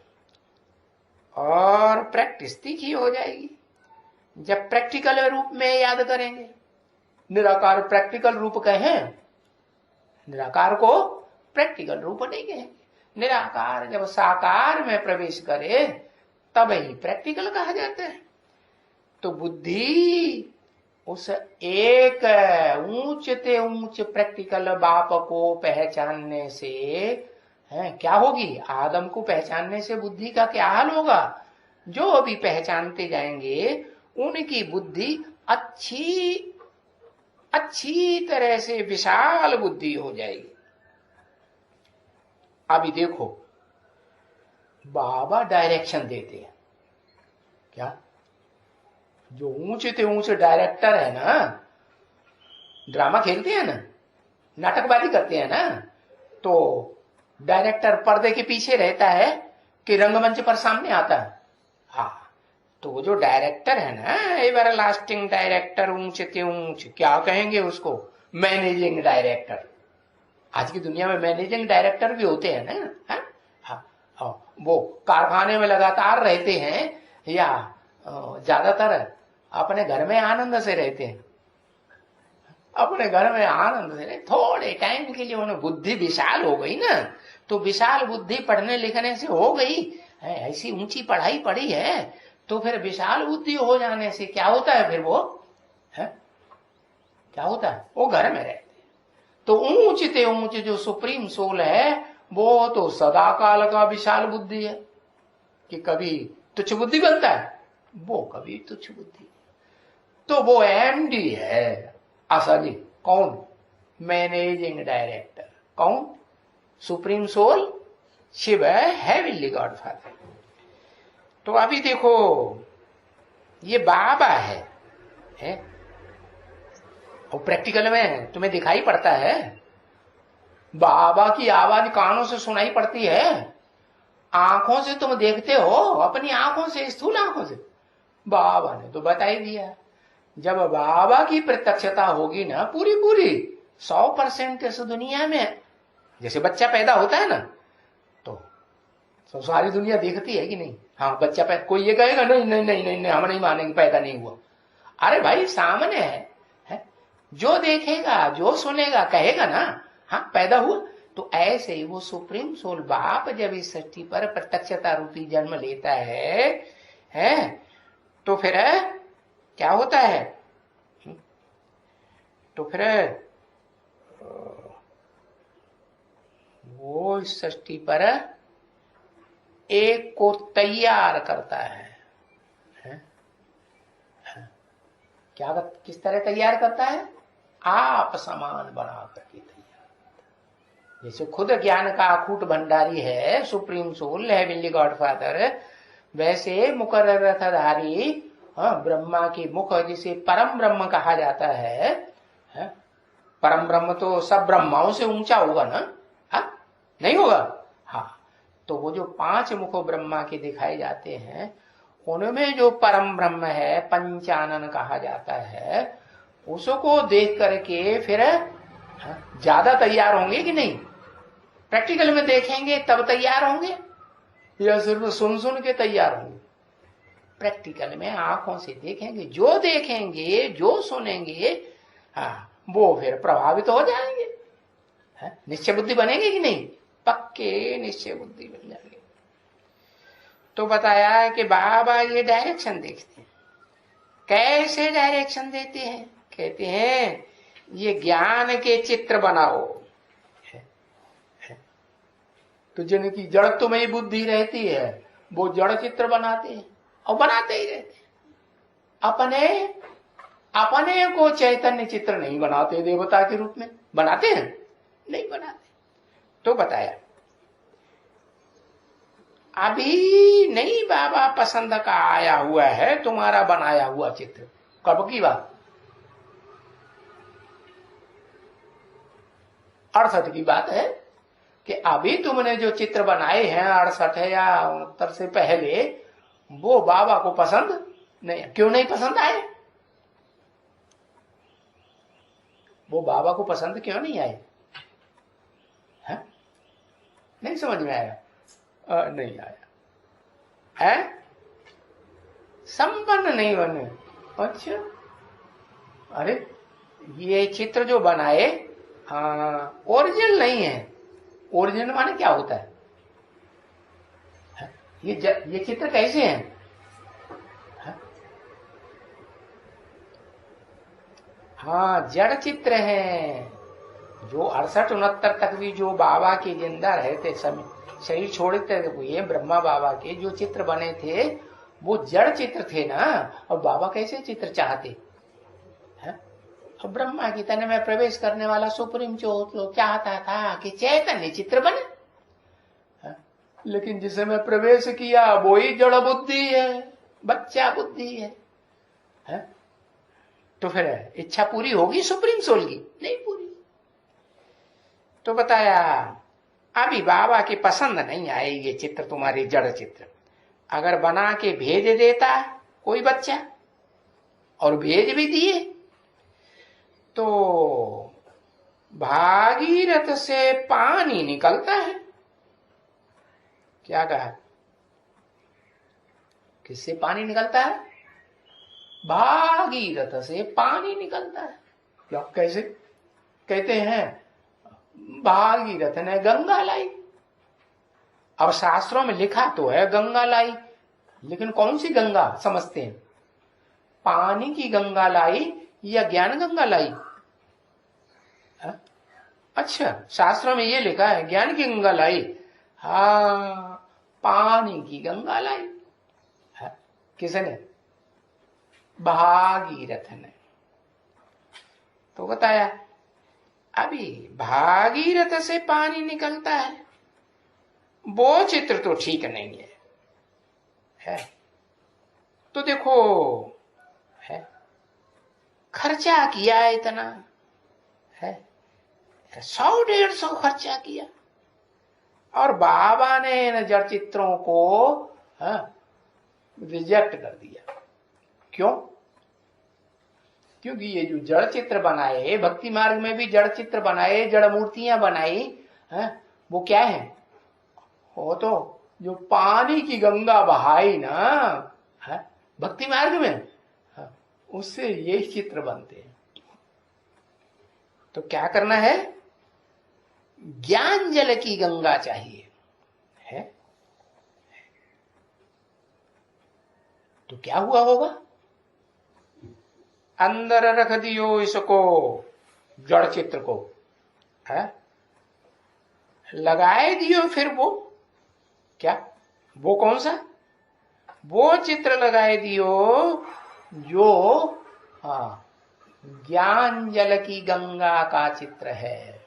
और प्रैक्टिस तीखी हो जाएगी जब प्रैक्टिकल रूप में याद करेंगे। निराकार प्रैक्टिकल रूप कहें, निराकार को प्रैक्टिकल रूप नहीं कहेंगे। निराकार जब साकार में प्रवेश करे तब ही प्रैक्टिकल कहा जाता है। तो बुद्धि उस एक ऊंच ते ऊंच प्रैक्टिकल बाप को पहचानने से है क्या होगी, आदम को पहचानने से बुद्धि का क्या हाल होगा। जो अभी पहचानते जाएंगे उनकी बुद्धि अच्छी तरह से विशाल बुद्धि हो जाएगी। अभी देखो बाबा डायरेक्शन देते हैं क्या, जो ऊंचे से ऊंचे डायरेक्टर है ना, ड्रामा खेलते हैं ना, नाटकबाजी करते हैं ना, तो डायरेक्टर पर्दे के पीछे रहता है कि रंगमंच पर सामने आता है। हाँ, तो वो जो डायरेक्टर है ना, एवर लास्टिंग डायरेक्टर, ऊंचे से ऊंच, क्या कहेंगे उसको, मैनेजिंग डायरेक्टर। आज की दुनिया में मैनेजिंग डायरेक्टर भी होते हैं ना। हाँ, वो कारखाने में लगातार रहते हैं या ज्यादातर अपने घर में आनंद से रहते हैं, अपने घर में आनंद से रहते। थोड़े टाइम के लिए उन्हें बुद्धि विशाल हो गई ना, तो विशाल बुद्धि पढ़ने लिखने से हो गई, ऐसी ऊंची पढ़ाई पढ़ी है, तो फिर विशाल बुद्धि हो जाने से क्या होता है, फिर वो है क्या होता है, वो घर में रहते। तो ऊंच ते ऊंच जो सुप्रीम सोल है वो तो सदा काल का विशाल बुद्धि है कि कभी तुच्छ बुद्धि बनता है, वो कभी तुच्छ बुद्धि। तो वो एमडी है असली। कौन, मैनेजिंग डायरेक्टर। कौन, सुप्रीम सोल, शिव है, हेवनली गॉड फादर। तो अभी देखो ये बाबा है? और प्रैक्टिकल में तुम्हें दिखाई पड़ता है, बाबा की आवाज कानों से सुनाई पड़ती है, आंखों से तुम देखते हो, अपनी आंखों से, स्थूल आंखों से। बाबा ने तो बता ही दिया, जब बाबा की प्रत्यक्षता होगी ना पूरी 100% इस दुनिया में, जैसे बच्चा पैदा होता है ना, तो सारी दुनिया देखती है कि नहीं। हाँ, बच्चा पैदा, कोई ये कहेगा नहीं नहीं नहीं नहीं, नहीं हम नहीं मानेंगे, पैदा नहीं हुआ। अरे भाई सामने है, जो देखेगा जो सुनेगा कहेगा ना हाँ पैदा हुआ। तो ऐसे ही वो सुप्रीम सोल बाप जब इस सृष्टि पर प्रत्यक्षता रूपी जन्म लेता है तो फिर क्या होता है, तो फिर वो इस सृष्टि पर एक को तैयार करता है। क्या, किस तरह तैयार करता है, आप समान बना करके तैयार। जैसे खुद ज्ञान का अखूट भंडारी है supreme soul, heavenly God father, वैसे मुकर्रर रथधारी ब्रह्मा की मुख, जिसे परम ब्रह्म कहा जाता है। परम ब्रह्म तो सब ब्रह्माओं से ऊंचा होगा ना, नहीं होगा। हाँ, तो वो जो 5 मुख ब्रह्मा के दिखाए जाते हैं, उनमें जो परम ब्रह्म है, पंचानन कहा जाता है, उसको देख करके फिर ज्यादा तैयार होंगे कि नहीं। प्रैक्टिकल में देखेंगे तब तैयार होंगे या सिर्फ सुन के तैयार होंगे। प्रैक्टिकल में आंखों से देखेंगे, जो सुनेंगे वो फिर प्रभावित हो जाएंगे। निश्चय बुद्धि बनेगी कि नहीं, पक्के निश्चय बुद्धि बन जाएंगे। तो बताया कि बाबा ये डायरेक्शन देखते हैं। कैसे डायरेक्शन देते हैं, कहते हैं ये ज्ञान के चित्र बनाओ। तो जिनकी जड़त्व में ही बुद्धि रहती है वो जड़ चित्र बनाते हैं और बनाते ही रहते हैं। अपने को चैतन्य चित्र नहीं बनाते, देवता के रूप में बनाते हैं, नहीं बनाते। तो बताया अभी नहीं बाबा पसंद का आया हुआ है तुम्हारा बनाया हुआ चित्र। कब की बात, 68 की बात है कि अभी तुमने जो चित्र बनाए हैं 68 या 69 से पहले, वो बाबा को पसंद नहीं। क्यों नहीं पसंद आए? वो बाबा को पसंद क्यों नहीं आए? है? नहीं समझ में आया? नहीं आया है? संपन्न नहीं बने। अच्छा, अरे ये चित्र जो बनाए ओरिजिनल नहीं है। ओरिजिनल माने क्या होता है? ये चित्र कैसे हैं? हाँ, जड़ चित्र हैं। जो 68-69 तक भी जो बाबा के जिंदा रहते समय, शरीर छोड़ते हुए ब्रह्मा बाबा के जो चित्र बने थे, वो जड़ चित्र थे ना। और बाबा कैसे चित्र चाहते? ब्रह्मा की तन में प्रवेश करने वाला सुप्रीम जो चाहता था कि चैतन्य चित्र बने। लेकिन जिसे मैं प्रवेश किया वो ही जड़ बुद्धि है, बच्चा बुद्धि है? तो फिर इच्छा पूरी होगी सुप्रीम सोल की? नहीं पूरी। तो बताया अभी बाबा की पसंद नहीं आए ये चित्र, तुम्हारे जड़ चित्र। अगर बना के भेज देता कोई बच्चा, और भेज भी दिए, तो भागीरथ से पानी निकलता है। क्या कहा? किससे पानी निकलता है? भागीरथ से पानी निकलता है। क्या कैसे? कहते हैं भागीरथ ने गंगा लाई। अब शास्त्रों में लिखा तो है गंगा लाई, लेकिन कौन सी गंगा समझते हैं? पानी की गंगा लाई या ज्ञान गंगा लाई? अच्छा, शास्त्रों में ये लिखा है ज्ञान की गंगा लाई। हाँ, पानी की गंगा लाई। किसने? भागीरथ ने। तो बताया अभी भागीरथ से पानी निकलता है, वो चित्र तो ठीक नहीं है। तो देखो, है खर्चा किया इतना, है 100-150 खर्चा किया, और बाबा ने इन जड़ चित्रों को रिजेक्ट कर दिया। क्यों? क्योंकि ये जो जड़ चित्र बनाए, भक्ति मार्ग में भी जड़ चित्र बनाए, जड़ मूर्तियां बनाई, वो क्या है? वो तो जो पानी की गंगा बहाई ना भक्ति मार्ग में, उससे ये चित्र बनते हैं। तो क्या करना है? ज्ञान जल की गंगा चाहिए है। तो क्या हुआ होगा? अंदर रख दियो इसको, जड़ चित्र को, है लगाए दियो। फिर वो क्या? वो कौन सा? वो चित्र लगाए दियो जो ज्ञान जल की गंगा का चित्र है।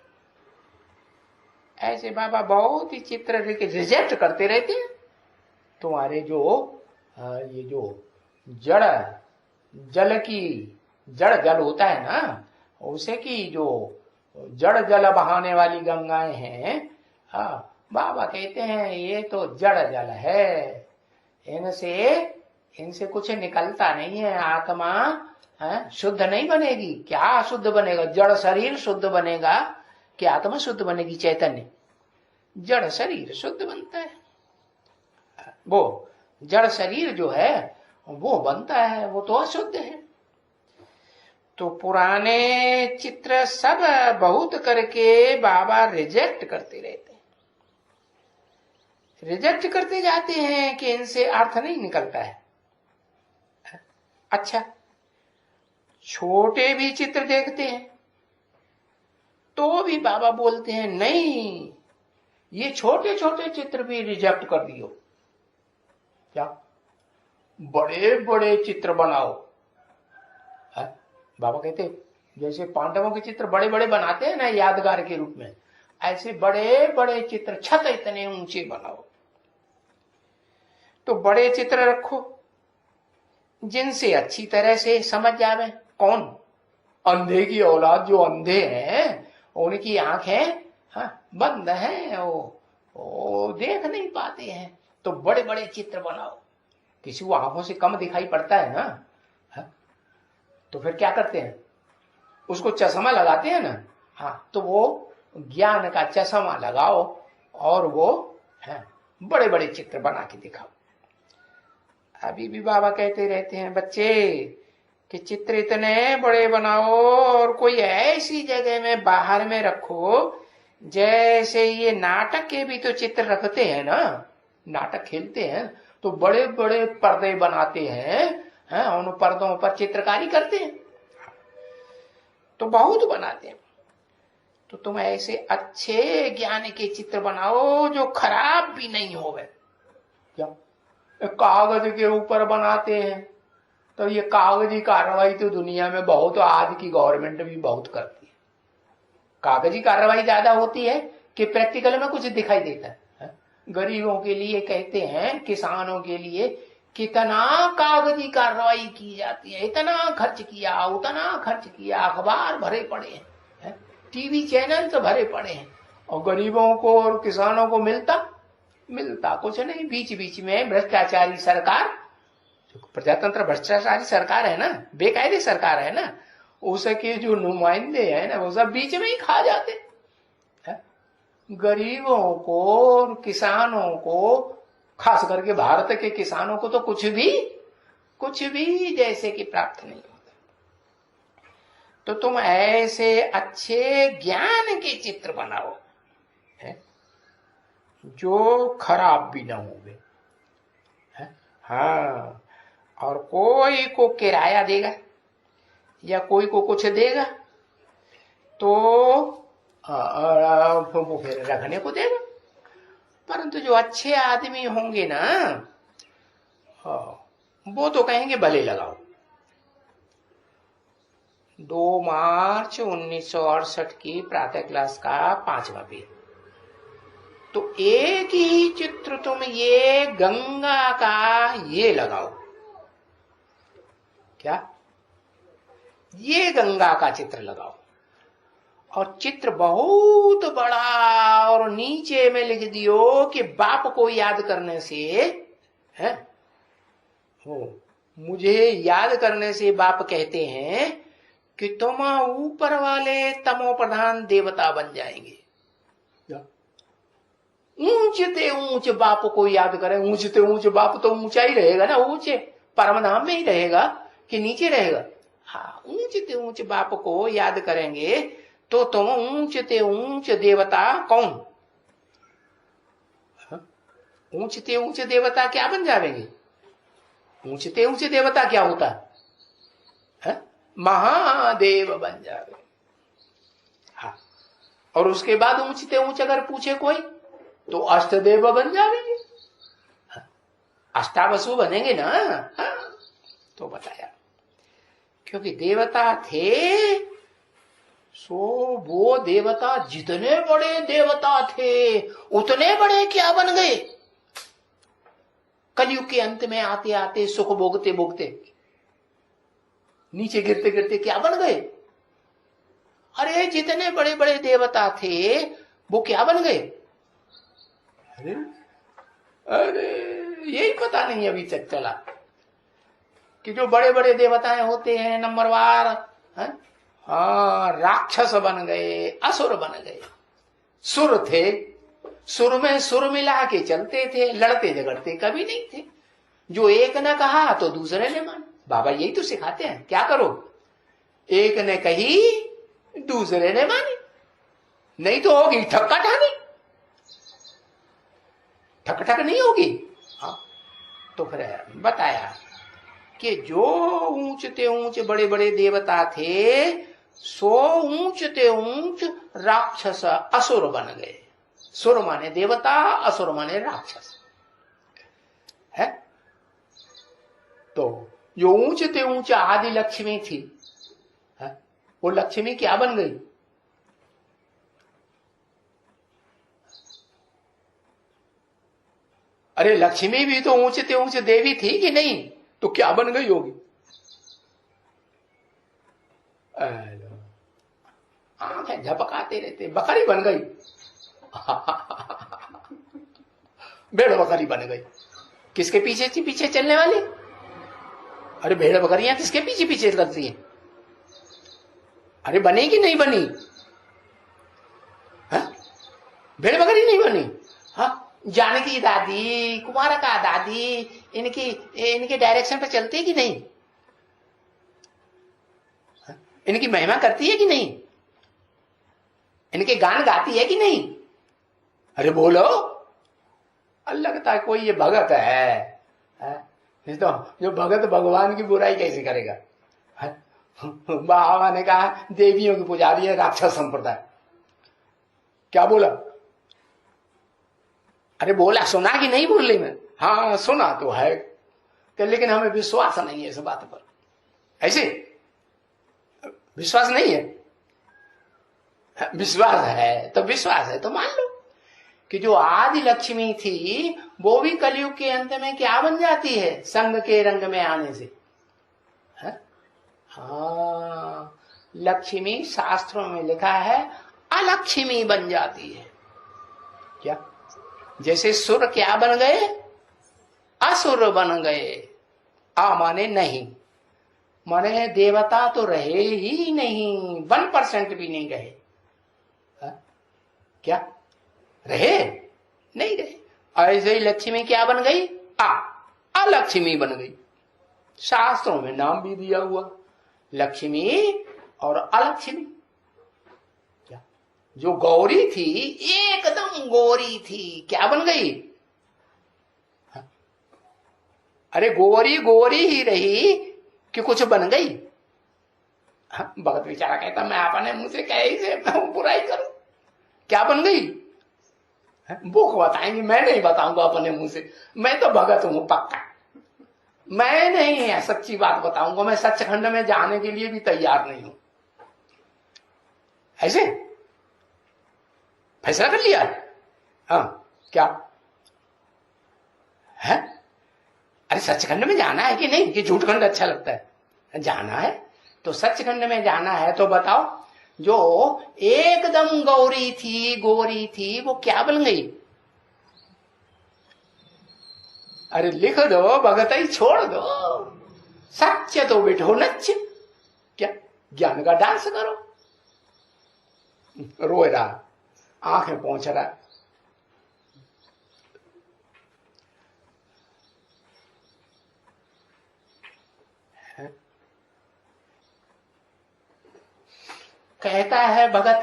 ऐसे बाबा बहुत ही चित्र रिजेक्ट करते रहते हैं। तुम्हारे जो ये जो जड़ जल की, जड़ जल होता है ना, उसे की जो जड़ जल बहाने वाली गंगाएं हैं, बाबा कहते हैं ये तो जड़ जल है, इनसे कुछ निकलता नहीं है। आत्मा शुद्ध नहीं बनेगी। क्या शुद्ध बनेगा? जड़ शरीर शुद्ध बनेगा कि आत्मा शुद्ध बनेगी? चैतन्य जड़ शरीर शुद्ध बनता है। वो जड़ शरीर जो है वो बनता है, वो तो अशुद्ध है। तो पुराने चित्र सब बहुत करके बाबा रिजेक्ट करते रहते हैं, रिजेक्ट करते जाते हैं कि इनसे अर्थ नहीं निकलता है। अच्छा, छोटे भी चित्र देखते हैं तो भी बाबा बोलते हैं नहीं, ये छोटे छोटे चित्र भी रिजेक्ट कर दियो। क्या? बड़े बड़े चित्र बनाओ। बाबा कहते जैसे पांडवों के चित्र बड़े बड़े बनाते हैं ना यादगार के रूप में, ऐसे बड़े बड़े चित्र, छत इतने ऊंचे बनाओ। तो बड़े चित्र रखो जिनसे अच्छी तरह से समझ जावे। कौन? अंधे की औलाद, जो अंधे हैं उनकी आंखें हाँ, बंद है, वो देख नहीं पाते हैं, तो बड़े बड़े चित्र बनाओ। किसी को आंखों से कम दिखाई पड़ता है ना, हाँ? तो फिर क्या करते हैं, उसको चश्मा लगाते हैं ना। हाँ, तो वो ज्ञान का चश्मा लगाओ और वो बड़े बड़े चित्र बना के दिखाओ। अभी भी बाबा कहते रहते हैं बच्चे कि चित्र इतने बड़े बनाओ और कोई ऐसी जगह में बाहर में रखो, जैसे ये नाटक के भी तो चित्र रखते हैं ना, नाटक खेलते हैं तो बड़े बड़े पर्दे बनाते हैं, उन पर्दों पर चित्रकारी करते हैं, तो बहुत बनाते हैं। तो तुम ऐसे अच्छे ज्ञान के चित्र बनाओ जो खराब भी नहीं होवे। क्या कागज के ऊपर बनाते हैं, तो ये कागजी कार्रवाई तो दुनिया में बहुत, आज की गवर्नमेंट भी बहुत करती है। कागजी कार्रवाई ज्यादा होती है कि प्रैक्टिकल में कुछ दिखाई देता है। गरीबों के लिए कहते हैं, किसानों के लिए कितना कागजी कार्रवाई की जाती है, इतना खर्च किया, उतना खर्च किया, अखबार भरे पड़े हैं, टीवी चैनल तो भरे पड़े हैं, और गरीबों को और किसानों को मिलता कुछ नहीं। बीच बीच में भ्रष्टाचारी सरकार, प्रजातंत्र भ्रष्टाचारी सरकार है ना, बेकायदे सरकार है ना, उसके जो नुमाइंदे हैं ना, वो सब बीच में ही खा जाते हैं। गरीबों को और किसानों को, खास करके भारत के किसानों को तो कुछ भी जैसे कि प्राप्त नहीं होता। तो तुम ऐसे अच्छे ज्ञान के चित्र बनाओ जो खराब भी ना होवे। हाँ, और कोई को किराया देगा या कोई को कुछ देगा तो वो फिर रखने को देगा, परंतु जो अच्छे आदमी होंगे ना, वो तो कहेंगे भले लगाओ। 2 मार्च 1968 की प्रातः क्लास का 5वां पेज। तो एक ही चित्र तुम ये गंगा का ये लगाओ। क्या? ये गंगा का चित्र लगाओ, और चित्र बहुत बड़ा, और नीचे में लिख दियो कि बाप को याद करने से है, मुझे याद करने से बाप कहते हैं कि तुम ऊपर वाले तमो प्रधान देवता बन जाएंगे। ऊंचते ऊंच बाप को याद करें, ऊंचते ऊंच बाप तो ऊंचा ही रहेगा ना, ऊंचे परमधाम में ही रहेगा कि नीचे रहेगा। हाँ, ऊंचते ऊंच बाप को याद करेंगे तो तुम ऊंचते ऊंच देवता कौन? ऊंचते ऊंच देवता क्या बन जाएंगे? ऊंचते ऊंच देवता क्या होता है? महादेव बन जावे। हाँ, और उसके बाद ऊंचते ऊंच अगर पूछे कोई तो अष्टदेव बन जाएंगे, अष्टावसु बनेंगे ना। हाँ, तो बताया क्योंकि देवता थे, सो वो देवता जितने बड़े देवता थे उतने बड़े क्या बन गए? कलयुग के अंत में आते आते सुख भोगते भोगते नीचे गिरते गिरते क्या बन गए? अरे जितने बड़े बड़े देवता थे वो क्या बन गए? अरे यही पता नहीं अभी तक चला कि जो बड़े बड़े देवताएं होते हैं नंबरवार, हाँ, राक्षस बन गए, असुर बन गए। सुर थे, सुर में सुर मिला के चलते थे, लड़ते झगड़ते कभी नहीं थे। जो एक ने कहा तो दूसरे ने माना। बाबा यही तो सिखाते हैं, क्या करो, एक ने कही दूसरे ने मानी, नहीं तो होगी ठक्का ठानी, ठक ठक नहीं होगी। हाँ, तो फिर बताया कि जो ऊंचते ऊंच बड़े बड़े देवता थे सो ऊंचते ऊंच राक्षस असुर बन गए। सुर माने देवता, असुर माने राक्षस है। तो जो ऊंचते ऊंच आदि लक्ष्मी थी है? वो लक्ष्मी क्या बन गई? अरे लक्ष्मी भी तो ऊंचते ऊंच देवी थी कि नहीं? तो क्या बन गई होगी? आंखें झपकाते रहते, बकरी बन गई। भेड़ बकरी बन गई। किसके पीछे पीछे चलने वाली? अरे भेड़ बकरियां किसके पीछे पीछे करती हैं? अरे बनी कि नहीं बनी? हा? भेड़ बकरी नहीं बनी। हाँ, जानकी दादी, कुमार का दादी, इनके डायरेक्शन पे चलती है कि नहीं? हा? इनकी महिमा करती है कि नहीं? इनके गान गाती है कि नहीं? अरे बोलो। लगता है कोई ये भगत है, नहीं तो जो भगत भगवान की बुराई कैसे करेगा? बाबा ने कहा देवियों की पुजारी है, राक्षस संप्रदाय। क्या बोला? अरे बोला, सुना कि नहीं बोल रही मैं? हाँ सुना तो है, लेकिन हमें विश्वास नहीं है इस बात पर। ऐसे विश्वास नहीं है? विश्वास है तो मान लो कि जो आदि लक्ष्मी थी वो भी कलयुग के अंत में क्या बन जाती है? संग के रंग में आने से। हाँ, लक्ष्मी शास्त्रों में लिखा है अलक्ष्मी बन जाती है। क्या? जैसे सुर क्या बन गए? असुर बन गए। माने नहीं, माने देवता तो रहे ही नहीं, 1% भी नहीं रहे। क्या रहे? नहीं रहे। ऐसे ही लक्ष्मी क्या बन गई? अलक्ष्मी बन गई। शास्त्रों में नाम भी दिया हुआ, लक्ष्मी और अलक्ष्मी। क्या? जो गौरी थी एकदम गौरी थी, क्या बन गई? अरे गोरी गोरी ही रही कि कुछ बन गई? भगत बेचारा कहता मैं अपने मुंह से कैसे बुराई करूं? क्या बन गई? वो बताएंगे, मैं नहीं बताऊंगा अपने मुंह से। मैं तो भगत हूं पक्का, मैं नहीं है सच्ची बात बताऊंगा। मैं सचखंड में जाने के लिए भी तैयार नहीं हूं। ऐसे फैसला कर लिया। हाँ क्या है? अरे सचखंड में जाना है कि नहीं? कि झूठखंड अच्छा लगता है? जाना है तो सचखंड में जाना है। तो बताओ, जो एकदम गौरी थी, गोरी थी, वो क्या बन गई? अरे लिख दो, भगत ही छोड़ दो। सच्चे तो बिठो नच्चे। क्या? ज्ञान का डांस करो। रोए रहा, आंखें पहुंच रहा। कहता है भगत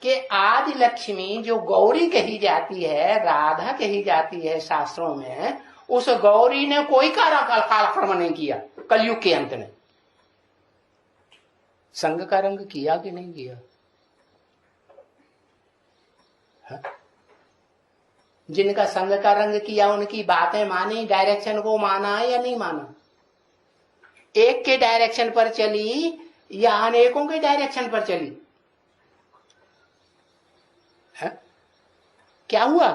कि आदि लक्ष्मी जो गौरी कही जाती है, राधा कही जाती है शास्त्रों में, उस गौरी ने कोई कालकर्म नहीं किया कलयुग के अंत में। संग का रंग किया कि नहीं किया? जिनका संग का रंग किया उनकी बातें मानी, डायरेक्शन को माना या नहीं माना? एक के डायरेक्शन पर चली या अनेकों के डायरेक्शन पर चली? है? क्या हुआ?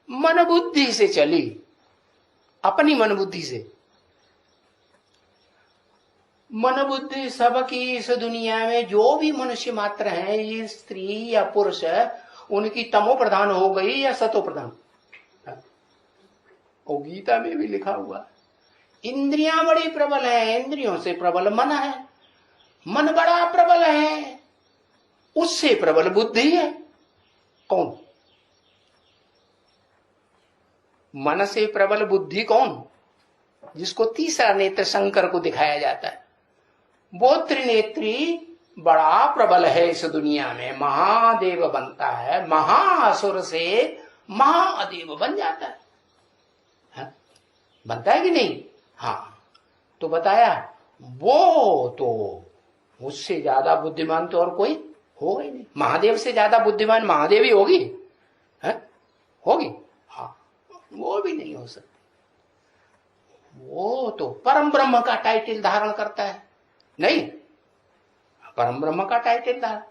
मन बुद्धि से चली, अपनी मन बुद्धि से। मन बुद्धि सबकी इस दुनिया में जो भी मनुष्य मात्र हैं, ये स्त्री या पुरुष, उनकी तमो प्रधान हो गई या सतो प्रधान? और गीता में भी लिखा हुआ, इंद्रियां बड़ी प्रबल है, इंद्रियों से प्रबल मन है। मन बड़ा प्रबल है, उससे प्रबल बुद्धि है। कौन? मन से प्रबल बुद्धि कौन? जिसको तीसरा नेत्र शंकर को दिखाया जाता है, वो त्रिनेत्री बड़ा प्रबल है इस दुनिया में। महादेव बनता है, महाअसुर से महादेव बन जाता है। बनता है कि नहीं? हाँ, तो बताया वो तो उससे ज्यादा बुद्धिमान तो और कोई होगा ही नहीं। महादेव से ज्यादा बुद्धिमान महादेव ही होगी, है? होगी? हाँ, वो भी नहीं हो सकती। वो तो परम ब्रह्म का टाइटल धारण करता है। नहीं, परम ब्रह्म का टाइटल धारण,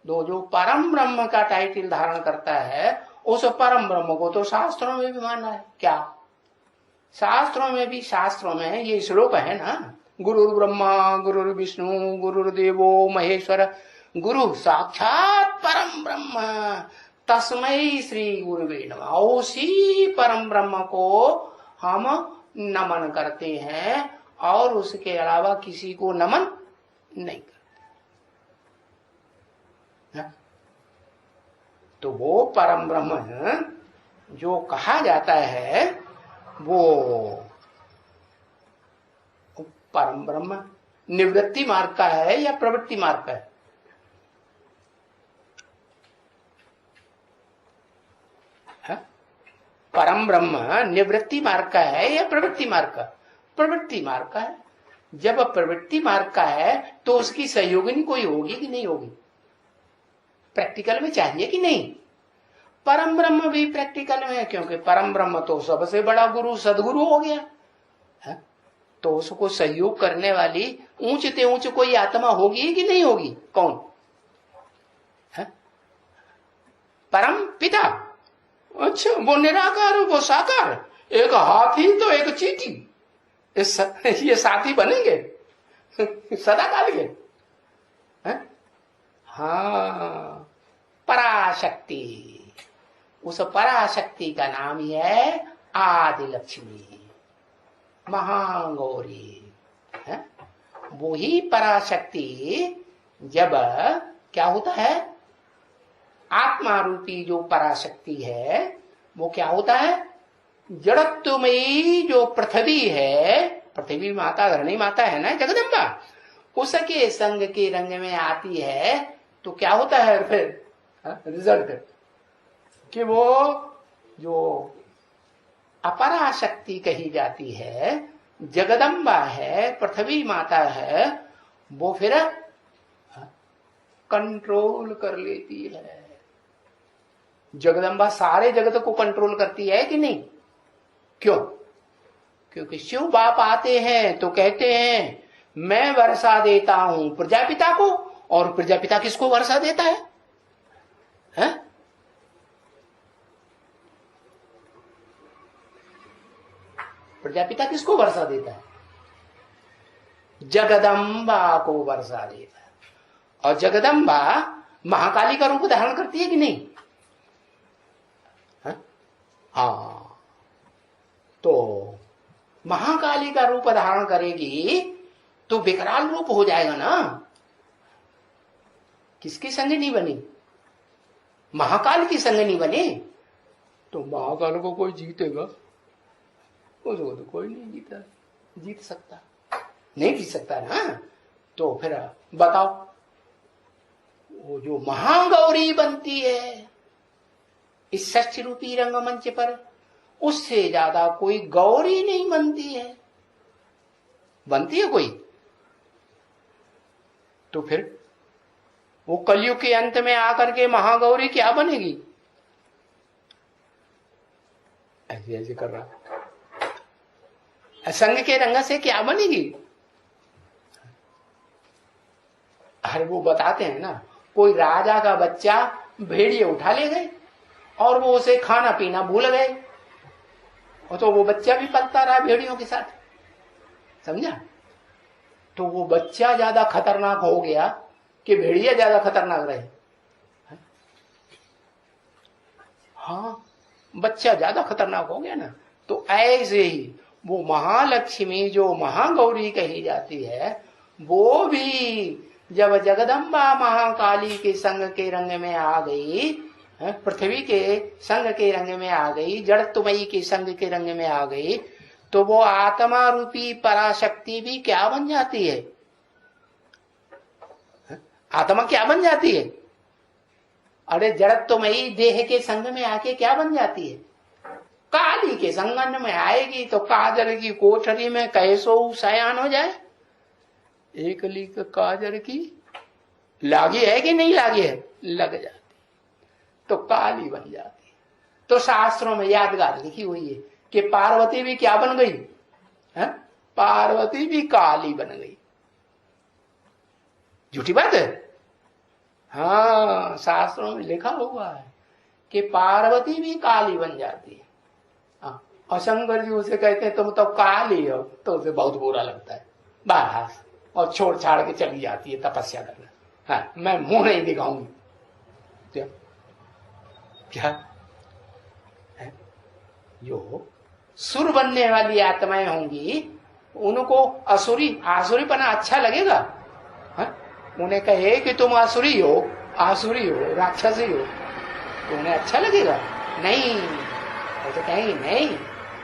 जो परम ब्रह्म का टाइटल धारण करता है, उस परम ब्रह्म को तो शास्त्रों में भी माना है। क्या? शास्त्रों में ये श्लोक है ना, गुरुर्ब्रह्मा गुरुर्विष्णु गुरुर्देवो महेश्वर, गुरु साक्षात परम ब्रह्म तस्मै श्री गुरुवे नमः। उसी परम ब्रह्म को हम नमन करते हैं और उसके अलावा किसी को नमन नहीं करते। तो वो परम ब्रह्म जो कहा जाता है वो परम ब्रह्म निवृत्ति मार्ग का है या प्रवृत्ति मार्ग का है? परम ब्रह्म निवृत्ति मार्ग का है या प्रवृत्ति मार्ग का? प्रवृत्ति मार्ग का है। जब प्रवृत्ति मार्ग का है तो उसकी सहयोगिनी कोई होगी कि नहीं होगी? प्रैक्टिकल में चाहिए कि नहीं? परम ब्रह्म भी प्रैक्टिकल में है, क्योंकि परम ब्रह्म तो सबसे बड़ा गुरु सदगुरु हो गया है? तो उसको सहयोग करने वाली ऊंच ते ऊंच कोई आत्मा होगी कि नहीं होगी? कौन है? परम पिता। अच्छा, वो निराकार, वो साकार, एक हाथी तो एक चींटी, ये साथी बनेंगे सदा काल के? हाँ, पराशक्ति। उस पराशक्ति का नाम ही है आदि लक्ष्मी, महागौरी है। वो ही पराशक्ति जब क्या होता है, आत्मा रूपी जो पराशक्ति है वो क्या होता है, जड़त्वमयी जो पृथ्वी है, पृथ्वी माता धरणी माता है ना जगदम्बा, उसके संग के रंग में आती है तो क्या होता है फिर रिजल्ट कि वो जो अपराशक्ति कही जाती है, जगदम्बा है, पृथ्वी माता है, वो फिर कंट्रोल कर लेती है। जगदम्बा सारे जगत को कंट्रोल करती है कि नहीं? क्यों? क्योंकि शिव बाप आते हैं तो कहते हैं मैं वर्षा देता हूं प्रजापिता को, और प्रजापिता किसको वर्षा देता है? प्रजापिता किसको वर्षा देता है? जगदम्बा को वर्षा देता है। और जगदम्बा महाकाली का रूप धारण करती है कि नहीं? हाँ, तो महाकाली का रूप धारण करेगी तो विकराल रूप हो जाएगा ना। किसकी संगनी बनी? महाकाल की संगनी बने तो महाकाल को कोई जीतेगा? उसको तो कोई नहीं जीत सकता, नहीं जीत सकता ना। तो फिर बताओ, वो जो महागौरी बनती है इस षष्ठी रूपी रंगमंच पर, उससे ज्यादा कोई गौरी नहीं बनती है। बनती है कोई? तो फिर वो कलयुग के अंत में आकर के महागौरी क्या बनेगी? ऐसे ऐसे कर रहा, संग के रंग से क्या बनेगी? अरे वो बताते हैं ना, कोई राजा का बच्चा भेड़िए उठा ले गए और वो उसे खाना पीना भूल गए, और तो वो बच्चा भी पलता रहा भेड़ियों के साथ, समझा? तो वो बच्चा ज्यादा खतरनाक हो गया कि भेड़िया ज्यादा खतरनाक रहे? हाँ, बच्चा ज्यादा खतरनाक हो गया ना। तो ऐसे ही वो महालक्ष्मी जो महागौरी कही जाती है, वो भी जब जगदम्बा महाकाली के संग के रंग में आ गई, पृथ्वी के संग के रंग में आ गई, जड़त्वमयी के संग के रंग में आ गई, तो वो आत्मा रूपी पराशक्ति भी क्या बन जाती है? आत्मा क्या बन जाती है? अरे जड़त्वमयी देह के संग में आके क्या बन जाती है? काली के संगन में आएगी तो काजर की कोठरी में कैसो शयान हो जाए। एक लीक काजर की लागी है कि नहीं लागी है? लग जाती तो काली बन जाती। तो शास्त्रों में यादगार लिखी हुई है कि पार्वती भी क्या बन गई? पार्वती भी काली बन गई। झूठी बात है? हाँ, शास्त्रों में लिखा हुआ है कि पार्वती भी काली बन जाती है। और शंकर जी उसे कहते हैं तुम तो काली हो, तो उसे बहुत बुरा लगता है बस, और छोड़ छाड़ के चली जाती है तपस्या करना। हाँ, मैं मुंह नहीं दिखाऊंगी। क्या क्या है? जो सुर बनने वाली आत्माएं होंगी उनको आसुरीपना अच्छा लगेगा? है? उन्हें कहे कि तुम आसुरी हो, राक्षसी हो, तो उन्हें अच्छा लगेगा? नहीं, वो तो कहेंगे नहीं,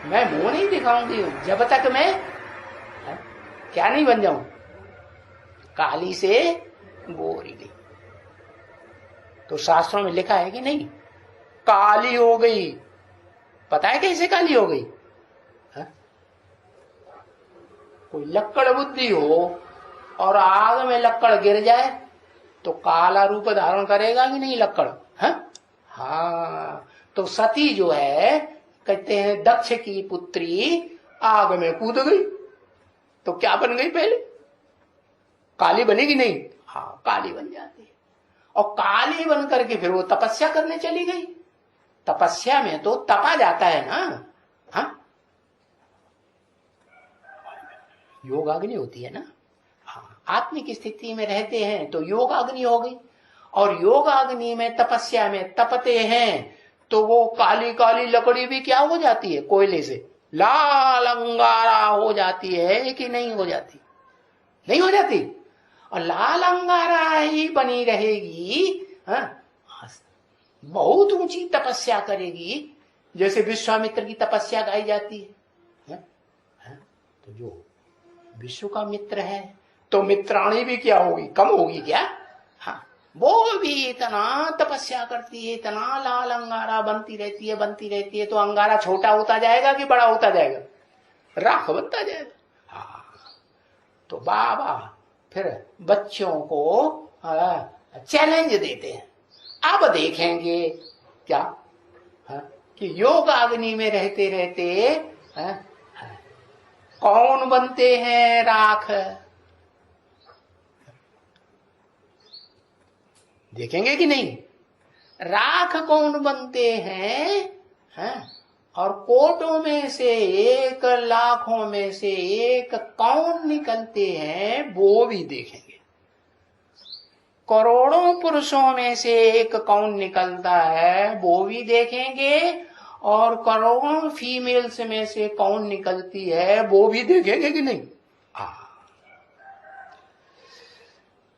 मैं मुंह नहीं दिखाऊंगी जब तक मैं क्या नहीं बन जाऊं, काली से गोरी नहीं। तो शास्त्रों में लिखा है कि नहीं, काली हो गई। पता है कैसे काली हो गई? कोई लक्कड़ बुद्धि हो और आग में लक्कड़ गिर जाए तो काला रूप धारण करेगा कि नहीं लक्कड़? हाँ, तो सती जो है, कहते हैं दक्ष की पुत्री आग में कूद गई तो क्या बन गई? पहले काली बनेगी नहीं? हाँ, काली बन जाती है। और काली बन करके फिर वो तपस्या करने चली गई। तपस्या में तो तपा जाता है ना। हाँ, योगाग्नि होती है ना। हाँ, आत्मिक स्थिति में रहते हैं तो योगाग्नि हो गई, और योगाग्नि में तपस्या में तपते हैं तो वो काली काली लकड़ी भी क्या हो जाती है? कोयले से लाल अंगारा हो जाती है कि नहीं हो जाती? नहीं हो जाती। और लाल अंगारा ही बनी रहेगी। बहुत ऊंची तपस्या करेगी, जैसे विश्वामित्र की तपस्या गाई जाती है। तो जो विश्व का मित्र है तो मित्राणी भी क्या होगी? कम होगी क्या? हाँ, वो भी इतना तपस्या करती है, इतना लाल अंगारा बनती रहती है तो अंगारा छोटा होता जाएगा कि बड़ा होता जाएगा? राख बनता जाएगा। हाँ, तो बाबा फिर बच्चों को चैलेंज देते हैं। अब देखेंगे क्या कि योग अग्नि में रहते रहते कौन बनते हैं राख। देखेंगे कि नहीं? राख कौन बनते हैं, और कोटों में से एक, लाखों में से एक कौन निकलते हैं वो भी देखेंगे। करोड़ों पुरुषों में से एक कौन निकलता है वो भी देखेंगे, और करोड़ों फीमेल्स में से कौन निकलती है वो भी देखेंगे कि नहीं?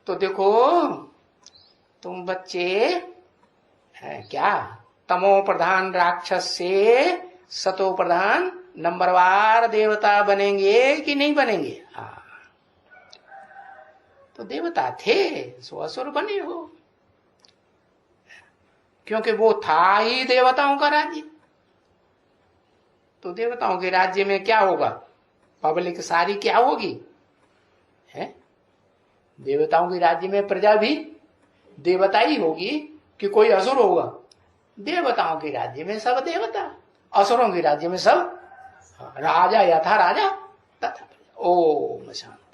तो देखो तुम बच्चे क्या तमो प्रधान राक्षस से सतो प्रधान नंबरवार देवता बनेंगे कि नहीं बनेंगे? तो देवता थे सो असुर बने हो, क्योंकि वो था ही देवताओं का राज्य। तो देवताओं के राज्य में क्या होगा? पब्लिक सारी क्या होगी? है देवताओं के राज्य में प्रजा भी देवता ही होगी कि कोई असुर होगा? देवताओं के राज्य में सब देवता, असुरों के राज्य में सब राजा, यथा राजा तथा। ओम शांति।